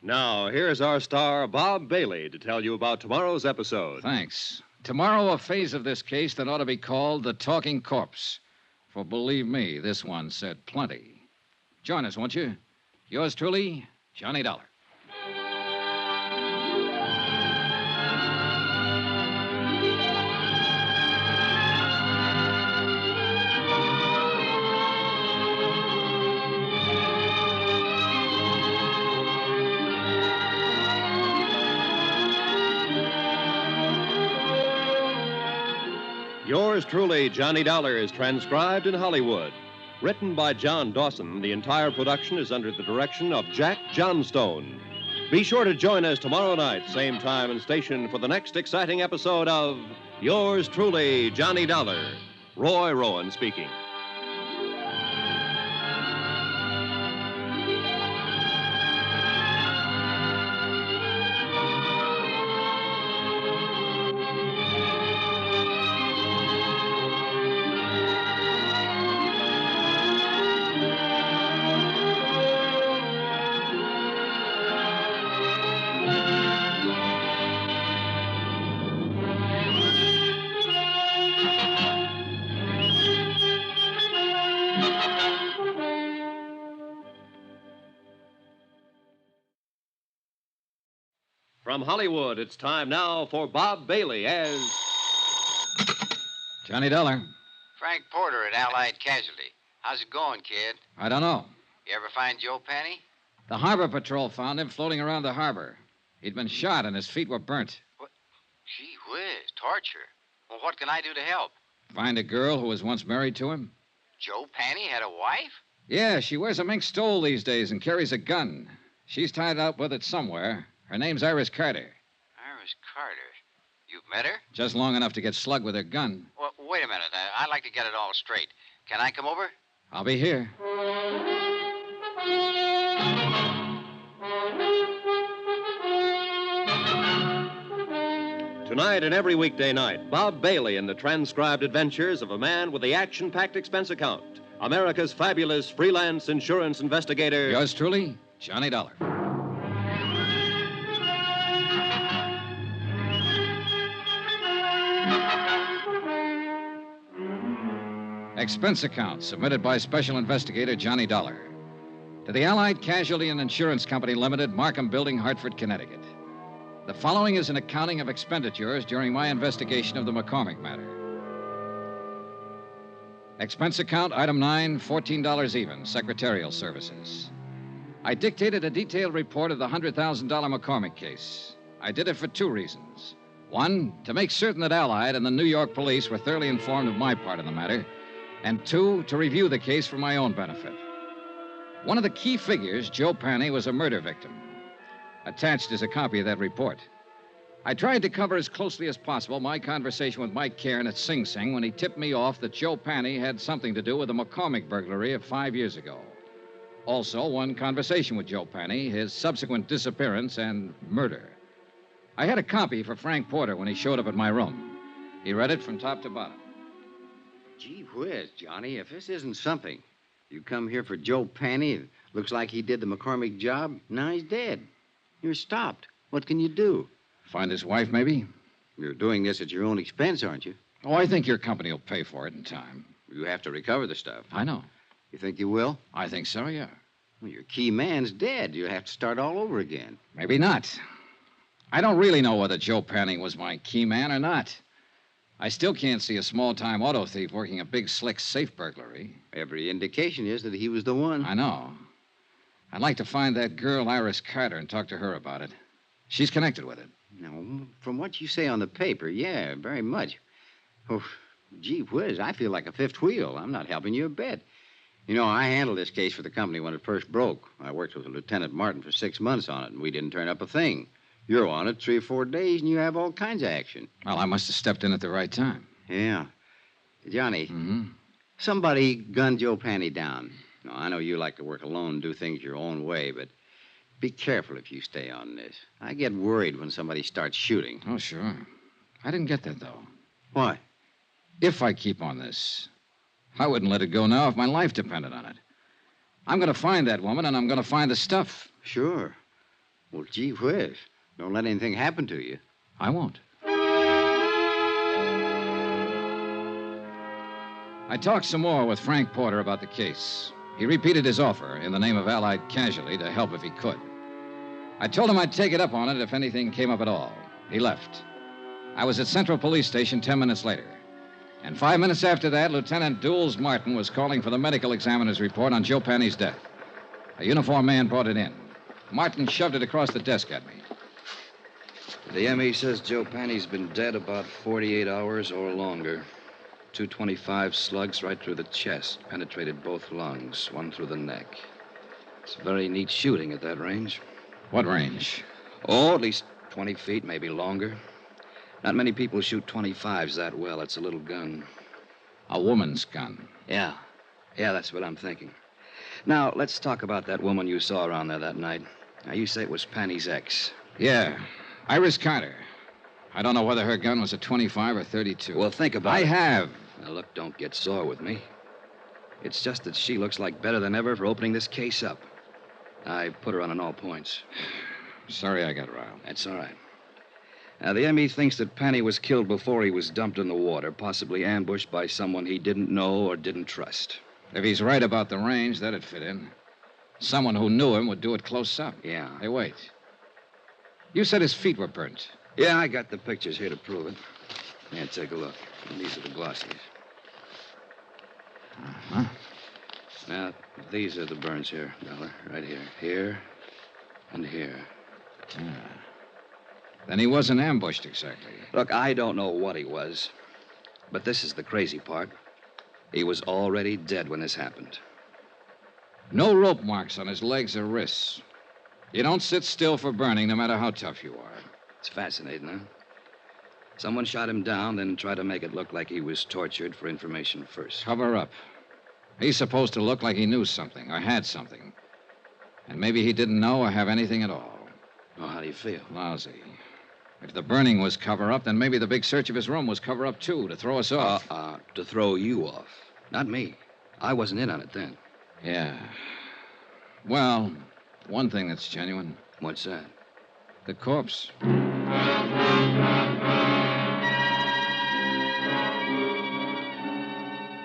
Now, here's our star, Bob Bailey, to tell you about tomorrow's episode. Thanks. Tomorrow, a phase of this case that ought to be called the Talking Corpse. For believe me, this one said plenty. Join us, won't you? Yours truly, Johnny Dollar. Yours truly, Johnny Dollar, is transcribed in Hollywood. Written by John Dawson, the entire production is under the direction of Jack Johnstone. Be sure to join us tomorrow night, same time and station, for the next exciting episode of Yours truly, Johnny Dollar. Roy Rowan speaking. From Hollywood, it's time now for Bob Bailey as... Johnny Dollar. Frank Porter at Allied Casualty. How's it going, kid? I don't know. You ever find Joe Penny? The Harbor Patrol found him floating around the harbor. He'd been shot and his feet were burnt. What? Gee whiz, torture. Well, what can I do to help? Find a girl who was once married to him? Joe Penny had a wife? Yeah, she wears a mink stole these days and carries a gun. She's tied up with it somewhere. Her name's Iris Carter. Iris Carter. You've met her? Just long enough to get slugged with her gun. Well, wait a minute. I'd like to get it all straight. Can I come over? I'll be here. Tonight and every weekday night, Bob Bailey in the transcribed adventures of a man with the action-packed expense account. America's fabulous freelance insurance investigator. Yours truly, Johnny Dollar. Expense account submitted by Special Investigator Johnny Dollar. To the Allied Casualty and Insurance Company Limited, Markham Building, Hartford, Connecticut. The following is an accounting of expenditures during my investigation of the Macormack matter. Expense account, item 9, $14 even, secretarial services. I dictated a detailed report of the $100,000 McCormick case. I did it for 2 reasons. 1, to make certain that Allied and the New York police were thoroughly informed of my part in the matter. And 2, to review the case for my own benefit. One of the key figures, Joe Panny, was a murder victim. Attached is a copy of that report. I tried to cover as closely as possible my conversation with Mike Cairn at Sing Sing when he tipped me off that Joe Panny had something to do with the McCormick burglary of 5 years ago. Also, one conversation with Joe Panny, his subsequent disappearance, and murder. I had a copy for Frank Porter when he showed up at my room. He read it from top to bottom. Gee whiz, Johnny, if this isn't something. You come here for Joe Panny. It looks like he did the McCormick job. Now he's dead. You're stopped. What can you do? Find his wife, maybe? You're doing this at your own expense, aren't you? Oh, I think your company will pay for it in time. You have to recover the stuff. I know. You think you will? I think so, yeah. Well, your key man's dead. You'll have to start all over again. Maybe not. I don't really know whether Joe Panny was my key man or not. I still can't see a small-time auto thief working a big, slick safe burglary. Every indication is that he was the one. I know. I'd like to find that girl, Iris Carter, and talk to her about it. She's connected with it. No, from what you say on the paper, yeah, very much. Oh, gee whiz, I feel like a fifth wheel. I'm not helping you a bit. You know, I handled this case for the company when it first broke. I worked with Lieutenant Martin for 6 months on it, and we didn't turn up a thing. You're on it 3 or 4 days, and you have all kinds of action. Well, I must have stepped in at the right time. Yeah. Johnny, Mm-hmm. somebody gunned Joe Panny down. Now, I know you like to work alone and do things your own way, but be careful if you stay on this. I get worried when somebody starts shooting. Oh, sure. I didn't get that, though. Why? If I keep on this, I wouldn't let it go now if my life depended on it. I'm going to find that woman, and I'm going to find the stuff. Sure. Well, gee whiz. Don't let anything happen to you. I won't. I talked some more with Frank Porter about the case. He repeated his offer in the name of Allied Casualty to help if he could. I told him I'd take it up on it if anything came up at all. He left. I was at Central Police Station 10 minutes later. And 5 minutes after that, Lieutenant Dools Martin was calling for the medical examiner's report on Joe Panny's death. A uniformed man brought it in. Martin shoved it across the desk at me. The ME says Joe Panny's been dead about 48 hours or longer. 225 slugs right through the chest, penetrated both lungs, one through the neck. It's very neat shooting at that range. What range? Oh, at least 20 feet, maybe longer. Not many people shoot 25s that well. It's a little gun. A woman's gun. Yeah. Yeah, that's what I'm thinking. Now, let's talk about that woman you saw around there that night. Now, you say it was Panny's ex. Yeah. Iris Carter. I don't know whether her gun was a 25 or 32. Well, think about it. I have. Now, look, don't get sore with me. It's just that she looks like better than ever for opening this case up. I put her on in all points. Sorry I got riled. That's all right. Now, the ME thinks that Panny was killed before he was dumped in the water, possibly ambushed by someone he didn't know or didn't trust. If he's right about the range, that'd fit in. Someone who knew him would do it close up. Yeah. Hey, wait. You said his feet were burnt. Yeah, I got the pictures here to prove it. Yeah, take a look. And these are the glossies. Uh-huh. Now, these are the burns here, Dollar. Right here. Here and here. Yeah. Then he wasn't ambushed exactly. Look, I don't know what he was. But this is the crazy part. He was already dead when this happened. No rope marks on his legs or wrists. You don't sit still for burning, no matter how tough you are. It's fascinating, huh? Someone shot him down, then tried to make it look like he was tortured for information first. Cover up. He's supposed to look like he knew something or had something. And maybe he didn't know or have anything at all. Oh, how do you feel? Lousy. If the burning was cover up, then maybe the big search of his room was cover up, too, to throw us off. To throw you off. Not me. I wasn't in on it then. Yeah. Well, one thing that's genuine. What's that? The corpse.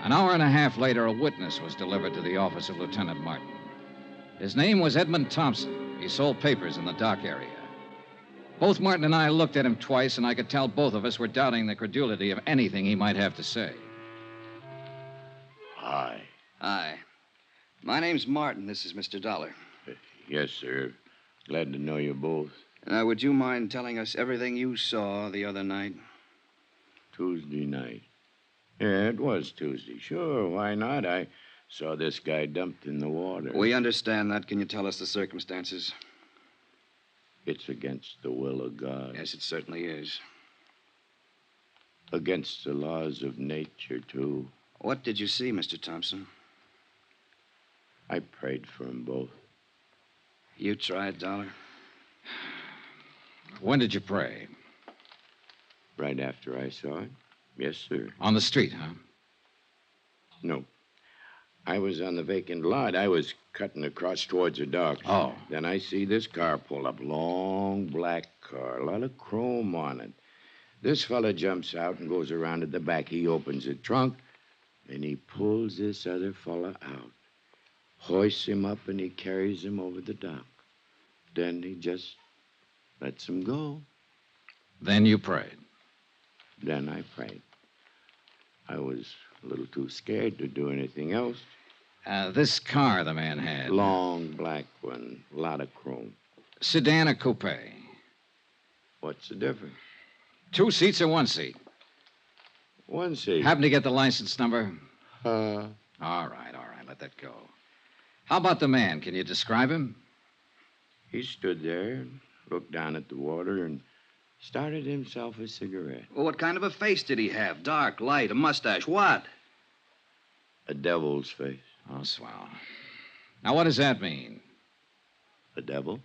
An hour and a half later, a witness was delivered to the office of Lieutenant Martin. His name was Edmund Thompson. He sold papers in the dock area. Both Martin and I looked at him twice, and I could tell both of us were doubting the credulity of anything he might have to say. Hi. Hi. My name's Martin. This is Mr. Dollar. Yes, sir. Glad to know you both. Now, would you mind telling us everything you saw the other night? Tuesday night. Yeah, it was Tuesday. Sure, why not? I saw this guy dumped in the water. We understand that. Can you tell us the circumstances? It's against the will of God. Yes, it certainly is. Against the laws of nature, too. What did you see, Mr. Thompson? I prayed for them both. You tried, Dollar? When did you pray? Right after I saw it. Yes, sir. On the street, huh? No. I was on the vacant lot. I was cutting across towards the dock. Oh. Then I see this car pull up. Long black car. A lot of chrome on it. This fella jumps out and goes around at the back. He opens the trunk, and he pulls this other fella out. Hoists him up, and he carries him over the dock. Then he just lets him go. Then you prayed. Then I prayed. I was a little too scared to do anything else. This car the man had. Long black one. A lot of chrome. Sedan or coupe? What's the difference? 2 seats or 1 seat? 1 seat. Happen to get the license number? Uh. All right. Let that go. How about the man? Can you describe him? He stood there and looked down at the water and started himself a cigarette. Well, what kind of a face did he have? Dark, light, a mustache, what? A devil's face. Oh, swell. Now, what does that mean? A devil?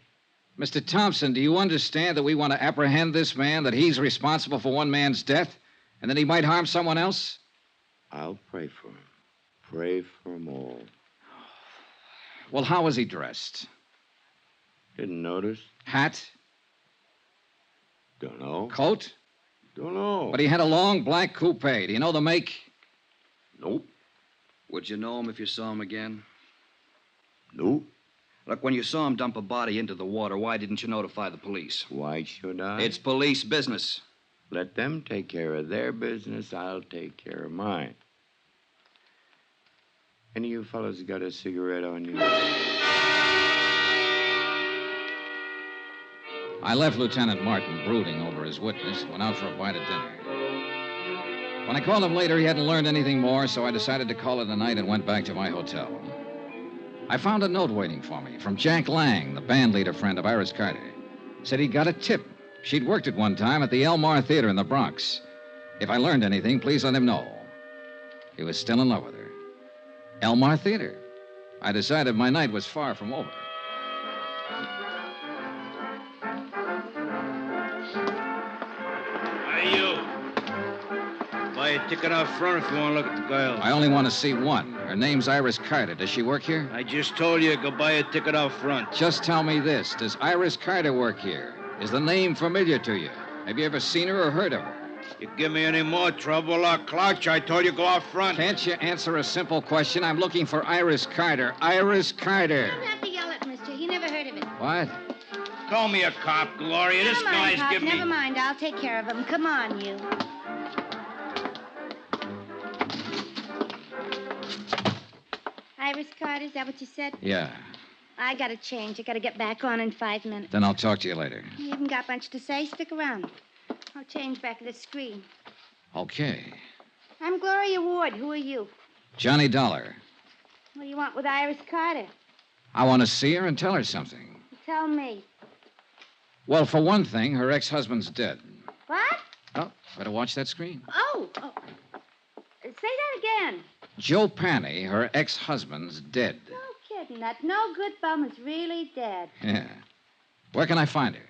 Mr. Thompson, do you understand that we want to apprehend this man, that he's responsible for one man's death, and that he might harm someone else? I'll pray for him. Pray for them all. Well, how was he dressed? Didn't notice. Hat? Don't know. Coat? Don't know. But he had a long black coupe. Do you know the make? Nope. Would you know him if you saw him again? Nope. Look, when you saw him dump a body into the water, why didn't you notify the police? Why should I? It's police business. Let them take care of their business. I'll take care of mine. Any of you fellas got a cigarette on you? I left Lieutenant Martin brooding over his witness and went out for a bite of dinner. When I called him later, he hadn't learned anything more, so I decided to call it a night and went back to my hotel. I found a note waiting for me from Jack Lang, the band leader friend of Iris Carter. Said he'd got a tip. She'd worked at one time at the Elmar Theater in the Bronx. If I learned anything, please let him know. He was still in love with her. Elmar Theater. I decided my night was far from over. Hey, you. Buy a ticket out front if you want to look at the girl. I only want to see one. Her name's Iris Carter. Does she work here? I just told you, go buy a ticket out front. Just tell me this. Does Iris Carter work here? Is the name familiar to you? Have you ever seen her or heard of her? You give me any more trouble, I'll clouch. I told you, go out front. Can't you answer a simple question? I'm looking for Iris Carter. Iris Carter. You don't have to yell at Mister. He never heard of it. What? Call me a cop, Gloria. This Never mind, guy's Pop. giving me... Never mind. I'll take care of him. Come on, you. Iris Carter, is that what you said? Yeah. I gotta change. I gotta get back on in 5 minutes. Then I'll talk to you later. You haven't got much to say. Stick around. I'll change back at the screen. Okay. I'm Gloria Ward. Who are you? Johnny Dollar. What do you want with Iris Carter? I want to see her and tell her something. Tell me. Well, for one thing, her ex-husband's dead. What? Oh, better watch that screen. Oh. Say that again. Joe Panny, her ex-husband's dead. No kidding. That no good bum is really dead. Yeah. Where can I find her?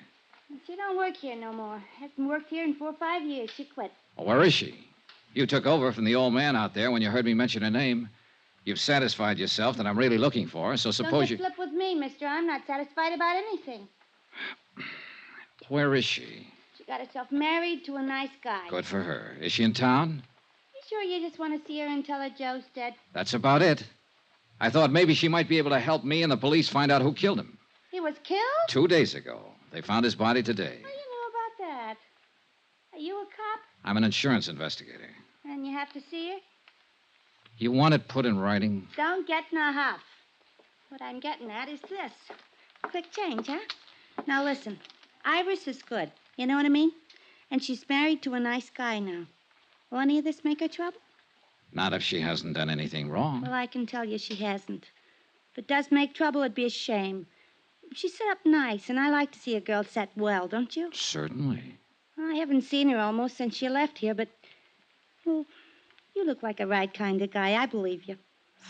She don't work here no more. Hasn't worked here in 4 or 5 years. She quit. Well, where is she? You took over from the old man out there when you heard me mention her name. You've satisfied yourself that I'm really looking for her, so suppose Don't flip with me, mister. I'm not satisfied about anything. Where is she? She got herself married to a nice guy. Good for her. Is she in town? You sure you just want to see her and tell her Joe's dead? That's about it. I thought maybe she might be able to help me and the police find out who killed him. He was killed? 2 days ago. They found his body today. How do you know about that? Are you a cop? I'm an insurance investigator. And you have to see her? You want it put in writing? Don't get in a huff. What I'm getting at is this. Quick change, huh? Now listen. Iris is good. You know what I mean? And she's married to a nice guy now. Will any of this make her trouble? Not if she hasn't done anything wrong. Well, I can tell you she hasn't. If it does make trouble, it'd be a shame. She's set up nice, and I like to see a girl set well, don't you? Certainly. I haven't seen her almost since she left here, but... Well, you look like a right kind of guy. I believe you.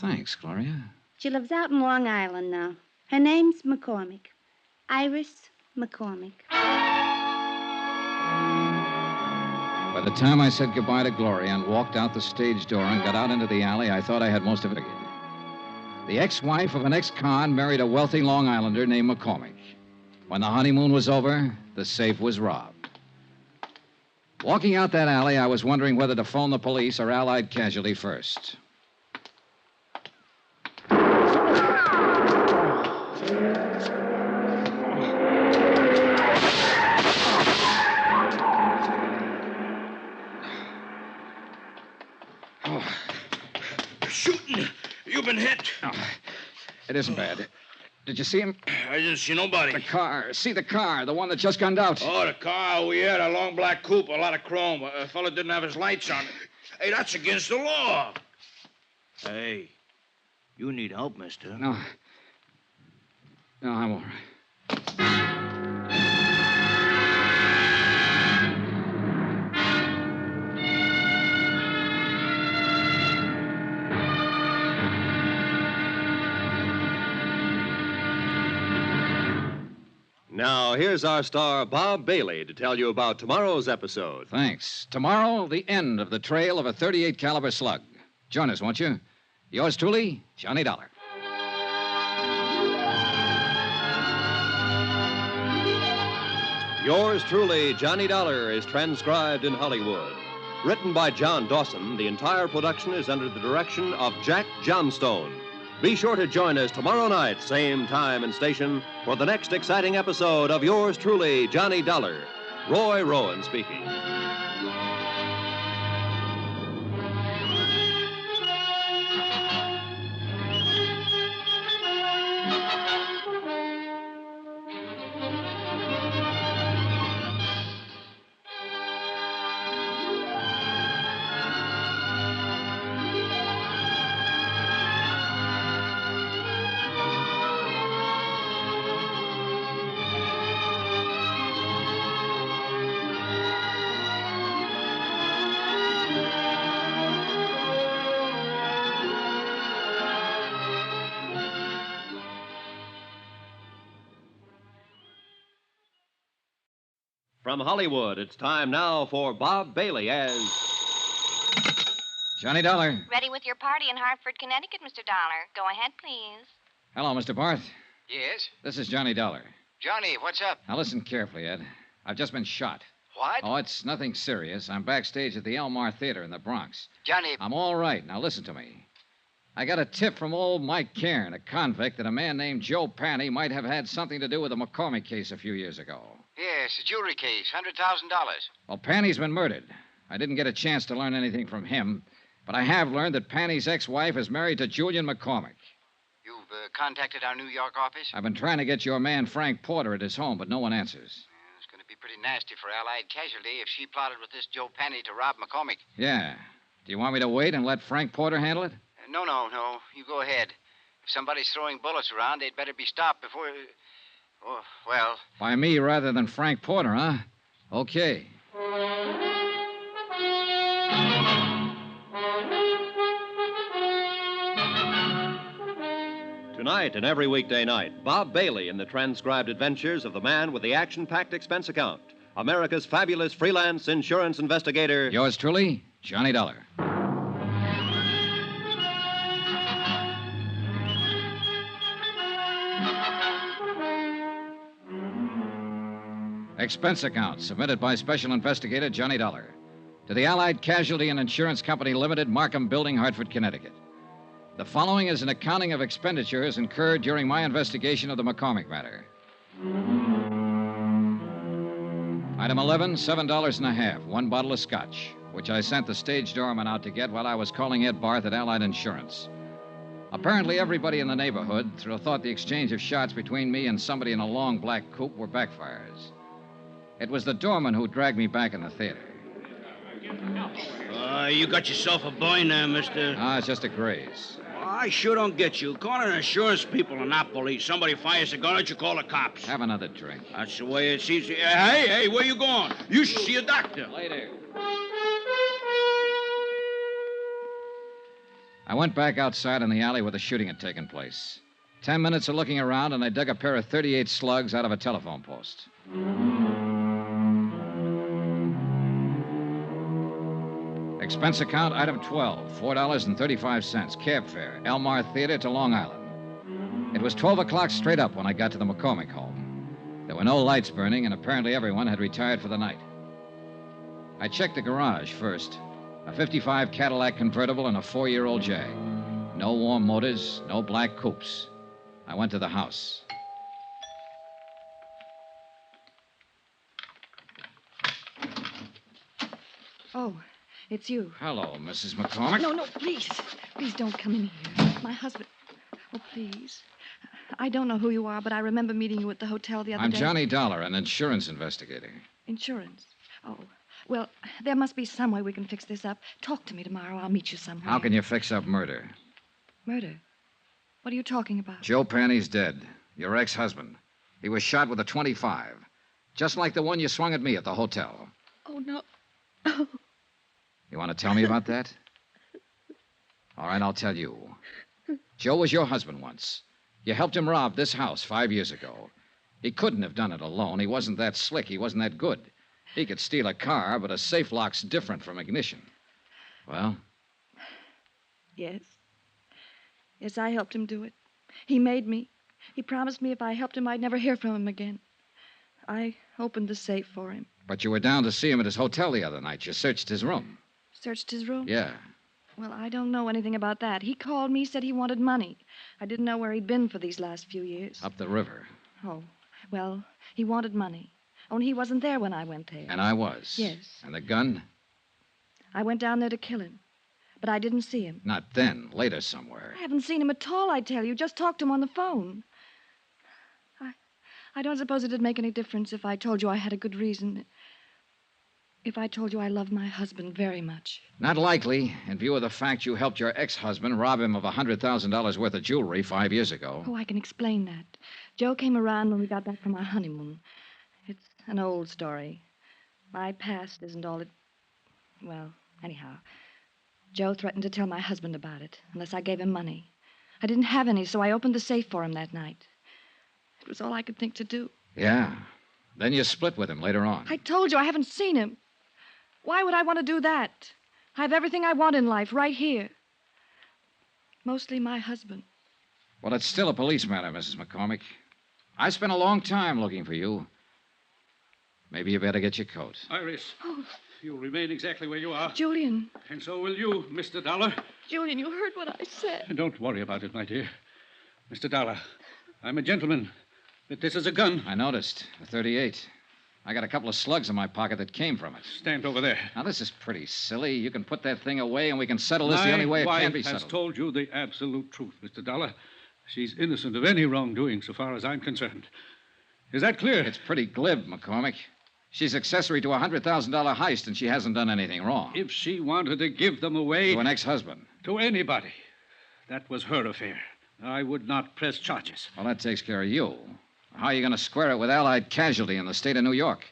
Thanks, Gloria. She lives out in Long Island now. Her name's McCormick. Iris McCormick. By the time I said goodbye to Gloria and walked out the stage door and got out into the alley, I thought I had most of it again. The ex-wife of an ex-con married a wealthy Long Islander named McCormick. When the honeymoon was over, the safe was robbed. Walking out that alley, I was wondering whether to phone the police or Allied Casualty first. Shooting. You've been hit. Oh, it isn't bad. Did you see him? I didn't see nobody. The car. See the car, the one that just gunned out. Oh, the car. We had a long black coupe, a lot of chrome. A fella didn't have his lights on. Hey, that's against the law. Hey, you need help, mister. No, I'm all right. Now, here's our star, Bob Bailey, to tell you about tomorrow's episode. Thanks. Tomorrow, the end of the trail of a .38 caliber slug. Join us, won't you? Yours truly, Johnny Dollar. Yours truly, Johnny Dollar, is transcribed in Hollywood. Written by John Dawson, the entire production is under the direction of Jack Johnstone. Be sure to join us tomorrow night, same time and station, for the next exciting episode of Yours truly, Johnny Dollar. Roy Rowan speaking. From Hollywood, it's time now for Bob Bailey as... Johnny Dollar. Ready with your party in Hartford, Connecticut, Mr. Dollar. Go ahead, please. Hello, Mr. Barth. Yes? This is Johnny Dollar. Johnny, what's up? Now listen carefully, Ed. I've just been shot. What? Oh, it's nothing serious. I'm backstage at the Elmar Theater in the Bronx. Johnny... I'm all right. Now listen to me. I got a tip from old Mike Cairn, a convict, that a man named Joe Panny might have had something to do with the McCormick case a few years ago. Yes, a jewelry case, $100,000. Well, Panny's been murdered. I didn't get a chance to learn anything from him, but I have learned that Panny's ex-wife is married to Julian McCormick. You've contacted our New York office? I've been trying to get your man Frank Porter at his home, but no one answers. It's going to be pretty nasty for Allied Casualty if she plotted with this Joe Panny to rob McCormick. Yeah. Do you want me to wait and let Frank Porter handle it? No. You go ahead. If somebody's throwing bullets around, they'd better be stopped before... Oh, well... By me rather than Frank Porter, huh? Okay. Tonight and every weekday night, Bob Bailey in the transcribed adventures of the man with the action-packed expense account, America's fabulous freelance insurance investigator... Yours truly, Johnny Dollar. Expense account submitted by Special Investigator Johnny Dollar to the Allied Casualty and Insurance Company Limited, Markham Building, Hartford, Connecticut. The following is an accounting of expenditures incurred during my investigation of the Macormack matter. Item 11, $7.50, one bottle of scotch, which I sent the stage doorman out to get while I was calling Ed Barth at Allied Insurance. Apparently, everybody in the neighborhood thought the exchange of shots between me and somebody in a long black coupe were backfires. It was the doorman who dragged me back in the theater. You got yourself a boy now, mister. Ah, it's just a graze. I sure don't get you. Calling insurance people and not police. Somebody fires a gun at you, call the cops. Have another drink. That's the way it seems. Hey, where you going? You should see a doctor. Later. I went back outside in the alley where the shooting had taken place. 10 minutes of looking around, and I dug a pair of .38 slugs out of a telephone post. Expense account, item 12, $4.35, cab fare, Elmar Theater to Long Island. It was 12 o'clock straight up when I got to the Macormack home. There were no lights burning, and apparently everyone had retired for the night. I checked the garage first. A 55 Cadillac convertible and a 4-year-old Jag. No warm motors, no black coupes. I went to the house. Oh, it's you. Hello, Mrs. McCormick. No, please. Please don't come in here. My husband. Oh, please. I don't know who you are, but I remember meeting you at the hotel the other I'm day. Johnny Dollar, an insurance investigator. Insurance? Oh. Well, there must be some way we can fix this up. Talk to me tomorrow. I'll meet you somewhere. How can you fix up murder? Murder? What are you talking about? Joe Panny's dead. Your ex-husband. He was shot with a .25. Just like the one you swung at me at the hotel. Oh, no. Oh. You want to tell me about that? All right, I'll tell you. Joe was your husband once. You helped him rob this house 5 years ago. He couldn't have done it alone. He wasn't that slick. He wasn't that good. He could steal a car, but a safe lock's different from ignition. Well? Yes. Yes, I helped him do it. He made me. He promised me if I helped him, I'd never hear from him again. I opened the safe for him. But you were down to see him at his hotel the other night. You searched his room. Searched his room? Yeah. Well, I don't know anything about that. He called me, said he wanted money. I didn't know where he'd been for these last few years. Up the river. Oh, well, he wanted money. Only he wasn't there when I went there. And I was. Yes. And the gun? I went down there to kill him. But I didn't see him. Not then. Later somewhere. I haven't seen him at all, I tell you. Just talked to him on the phone. I don't suppose it'd make any difference if I told you I had a good reason. If I told you I love my husband very much. Not likely, in view of the fact you helped your ex-husband rob him of $100,000 worth of jewelry 5 years ago. Oh, I can explain that. Joe came around when we got back from our honeymoon. It's an old story. My past isn't all it... Well, anyhow, Joe threatened to tell my husband about it, unless I gave him money. I didn't have any, so I opened the safe for him that night. It was all I could think to do. Yeah. Then you split with him later on. I told you I haven't seen him. Why would I want to do that? I have everything I want in life right here. Mostly my husband. Well, it's still a police matter, Mrs. McCormick. I spent a long time looking for you. Maybe you better get your coat. Iris, Oh, you'll remain exactly where you are. Julian. And so will you, Mr. Dollar. Julian, you heard what I said. Don't worry about it, my dear. Mr. Dollar, I'm a gentleman, but this is a gun. I noticed. A .38. I got a couple of slugs in my pocket that came from it. Stand over there. Now, this is pretty silly. You can put that thing away and we can settle this the only way it can be My wife has settled. told you the absolute truth, Mr. Dollar. She's innocent of any wrongdoing so far as I'm concerned. Is that clear? It's pretty glib, McCormick. She's accessory to a $100,000 heist and she hasn't done anything wrong. If she wanted to give them away... To an ex-husband. To anybody. That was her affair. I would not press charges. Well, that takes care of you. How are you going to square it with Allied casualty in the state of New York?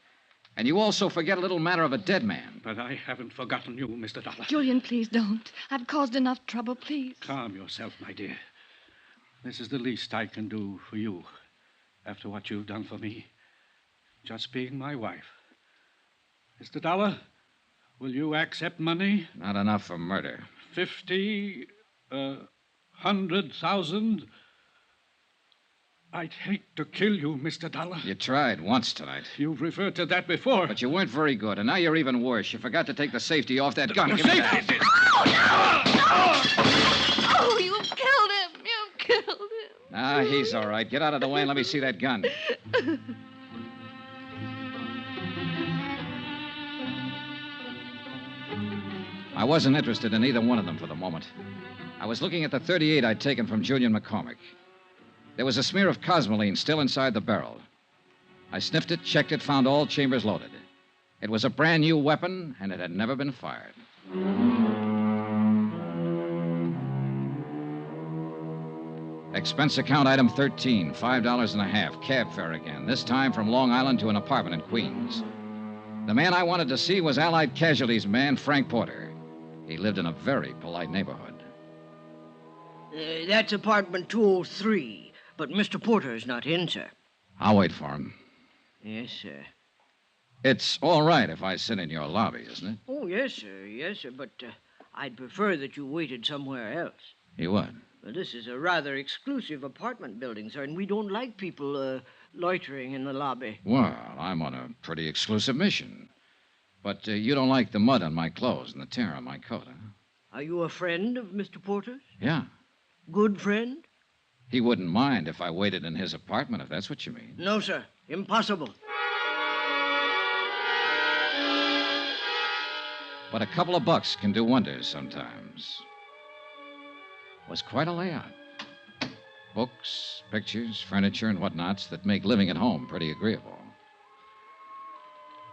And you also forget a little matter of a dead man. But I haven't forgotten you, Mr. Dollar. Julian, please don't. I've caused enough trouble, please. Calm yourself, my dear. This is the least I can do for you after what you've done for me. Just being my wife. Mr. Dollar, will you accept money? Not enough for murder. 50, 100,000. I'd hate to kill you, Mr. Dollar. You tried once tonight. You've referred to that before. But you weren't very good, and now you're even worse. You forgot to take the safety off that gun. The Give me safety? that. Oh, you Ah, he's all right. Get out of the way and let me see that gun. I wasn't interested in either one of them for the moment. I was looking at the .38 I'd taken from Julian McCormick. There was a smear of cosmoline still inside the barrel. I sniffed it, checked it, found all chambers loaded. It was a brand new weapon, and it had never been fired. Expense account item 13, $5.50, cab fare again, this time from Long Island to an apartment in Queens. The man I wanted to see was Allied Casualties man Frank Porter. He lived in a very polite neighborhood. That's apartment 203, but Mr. Porter's not in, sir. I'll wait for him. Yes, sir. It's all right if I sit in your lobby, isn't it? Oh, yes, sir. Yes, sir, but I'd prefer that you waited somewhere else. You would? Well, this is a rather exclusive apartment building, sir, and we don't like people loitering in the lobby. Well, I'm on a pretty exclusive mission. But you don't like the mud on my clothes and the tear on my coat, huh? Are you a friend of Mr. Porter's? Yeah. Good friend? He wouldn't mind if I waited in his apartment, if that's what you mean. No, sir. Impossible. But a couple of bucks can do wonders sometimes. It was quite a layout. Books, pictures, furniture, and whatnots that make living at home pretty agreeable.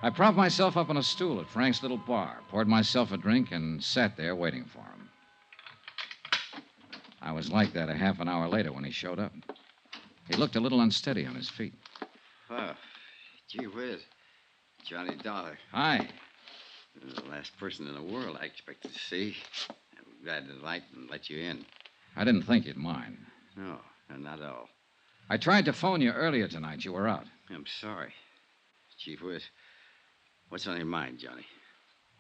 I propped myself up on a stool at Frank's little bar, poured myself a drink, and sat there waiting for him. I was like that a half an hour later when he showed up. He looked a little unsteady on his feet. Oh, gee whiz. Johnny Dollar. Hi. You're the last person in the world I expected to see. I'm glad to light and let you in. I didn't think you'd mind. No, not at all. I tried to phone you earlier tonight. You were out. I'm sorry. Chief Whiz, what's on your mind, Johnny?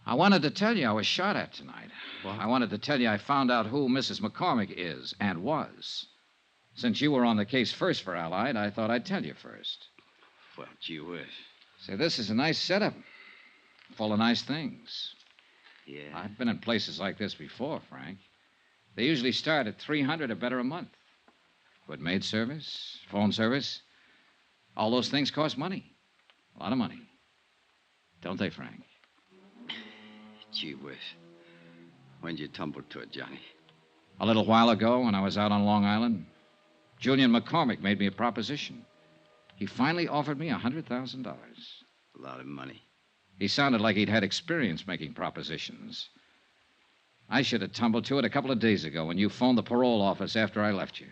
I wanted to tell you I was shot at tonight. Well, I wanted to tell you I found out who Mrs. McCormick is and was. Since you were on the case first for Allied, I thought I'd tell you first. Well, gee whiz. Say, this is a nice setup. Full of nice things. Yeah. I've been in places like this before, Frank. They usually start at $300 or better a month. Good maid service, phone service. All those things cost money. A lot of money. Don't they, Frank? Gee whiz. When'd you tumble to it, Johnny? A little while ago when I was out on Long Island, Julian McCormick made me a proposition. He finally offered me $100,000. A lot of money. He sounded like he'd had experience making propositions. I should have tumbled to it a couple of days ago when you phoned the parole office after I left you.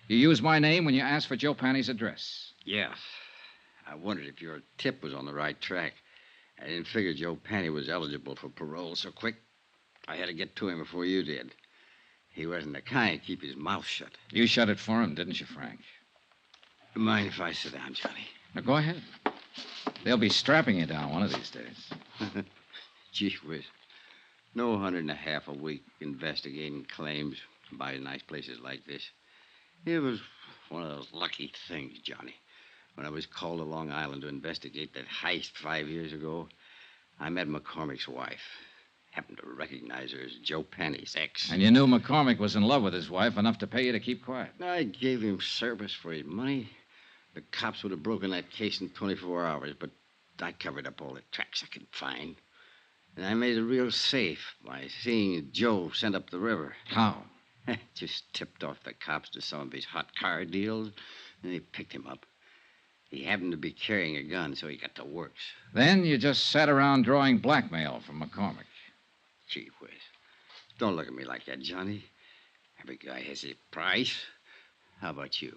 You used my name when you asked for Joe Panny's address. Yeah. I wondered if your tip was on the right track. I didn't figure Joe Panny was eligible for parole so quick. I had to get to him before you did. He wasn't the kind to keep his mouth shut. You shut it for him, didn't you, Frank? Mind if I sit down, Johnny? Now, go ahead. They'll be strapping you down one of these days. Gee whiz. No $150 a week investigating claims by nice places like this. It was one of those lucky things, Johnny. When I was called to Long Island to investigate that heist 5 years ago, I met McCormick's wife. Happened to recognize her as Joe Panny's ex. And you knew McCormick was in love with his wife enough to pay you to keep quiet. I gave him service for his money. The cops would have broken that case in 24 hours, but I covered up all the tracks I could find. And I made it real safe by seeing Joe sent up the river. How? Just tipped off the cops to some of his hot car deals, and they picked him up. He happened to be carrying a gun, so he got to work. Then you just sat around drawing blackmail from McCormick. Gee whiz. Don't look at me like that, Johnny. Every guy has his price. How about you?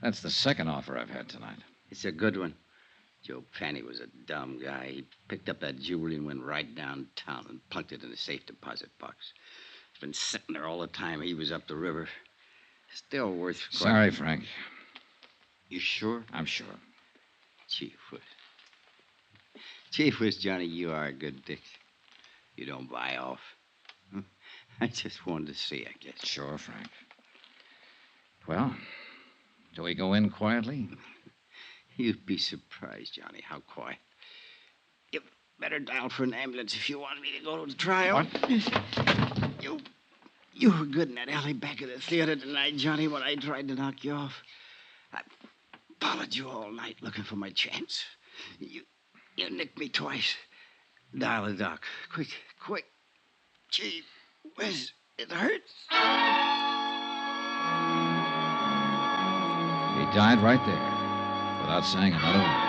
That's the second offer I've had tonight. It's a good one. Joe Panny was a dumb guy. He picked up that jewelry and went right downtown and plunked it in the safe deposit box. It's been sitting there all the time he was up the river. Still worth... Sorry, Frank. You sure? I'm sure. Chief Whiz. Chief Whiz, Johnny, you are a good dick. You don't buy off. I just wanted to see, I guess. Sure, Frank. Well, do we go in quietly? You'd be surprised, Johnny, how quiet. You better dial for an ambulance if you want me to go to the trial. What? You You were good in that alley back of the theater tonight, Johnny, when I tried to knock you off. I followed you all night looking for my chance. You nicked me twice. Dial the doc. Quick. Gee whiz, it hurts. He died right there, without saying another word.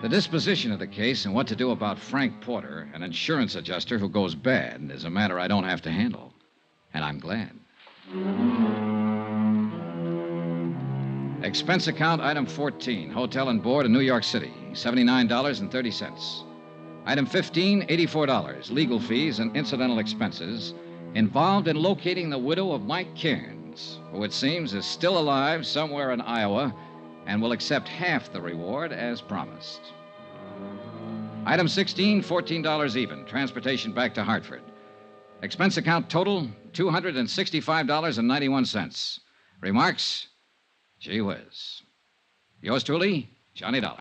The disposition of the case and what to do about Frank Porter, an insurance adjuster who goes bad, is a matter I don't have to handle. And I'm glad. Expense account item 14, hotel and board in New York City, $79.30. Item 15, $84, legal fees and incidental expenses involved in locating the widow of Mike Cairns, who it seems is still alive somewhere in Iowa and will accept half the reward as promised. Item 16, $14 even, transportation back to Hartford. Expense account total, $265.91. Remarks? Gee whiz. Yours truly, Johnny Dollar.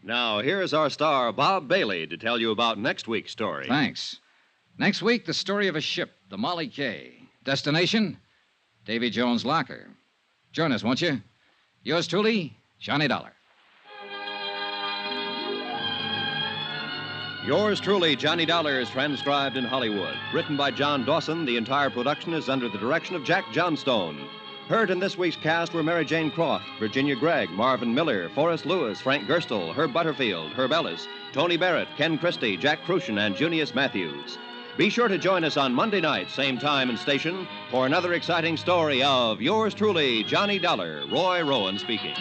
Now, here's our star, Bob Bailey, to tell you about next week's story. Thanks. Next week, the story of a ship, the Molly K. Destination, Davy Jones' locker. Join us, won't you? Yours truly, Johnny Dollar. Yours truly, Johnny Dollar, is transcribed in Hollywood. Written by John Dawson, the entire production is under the direction of Jack Johnstone. Heard in this week's cast were Mary Jane Croft, Virginia Gregg, Marvin Miller, Forrest Lewis, Frank Gerstle, Herb Butterfield, Herb Ellis, Tony Barrett, Ken Christie, Jack Crucian, and Junius Matthews. Be sure to join us on Monday night, same time and station, for another exciting story of Yours truly, Johnny Dollar. Roy Rowan speaking.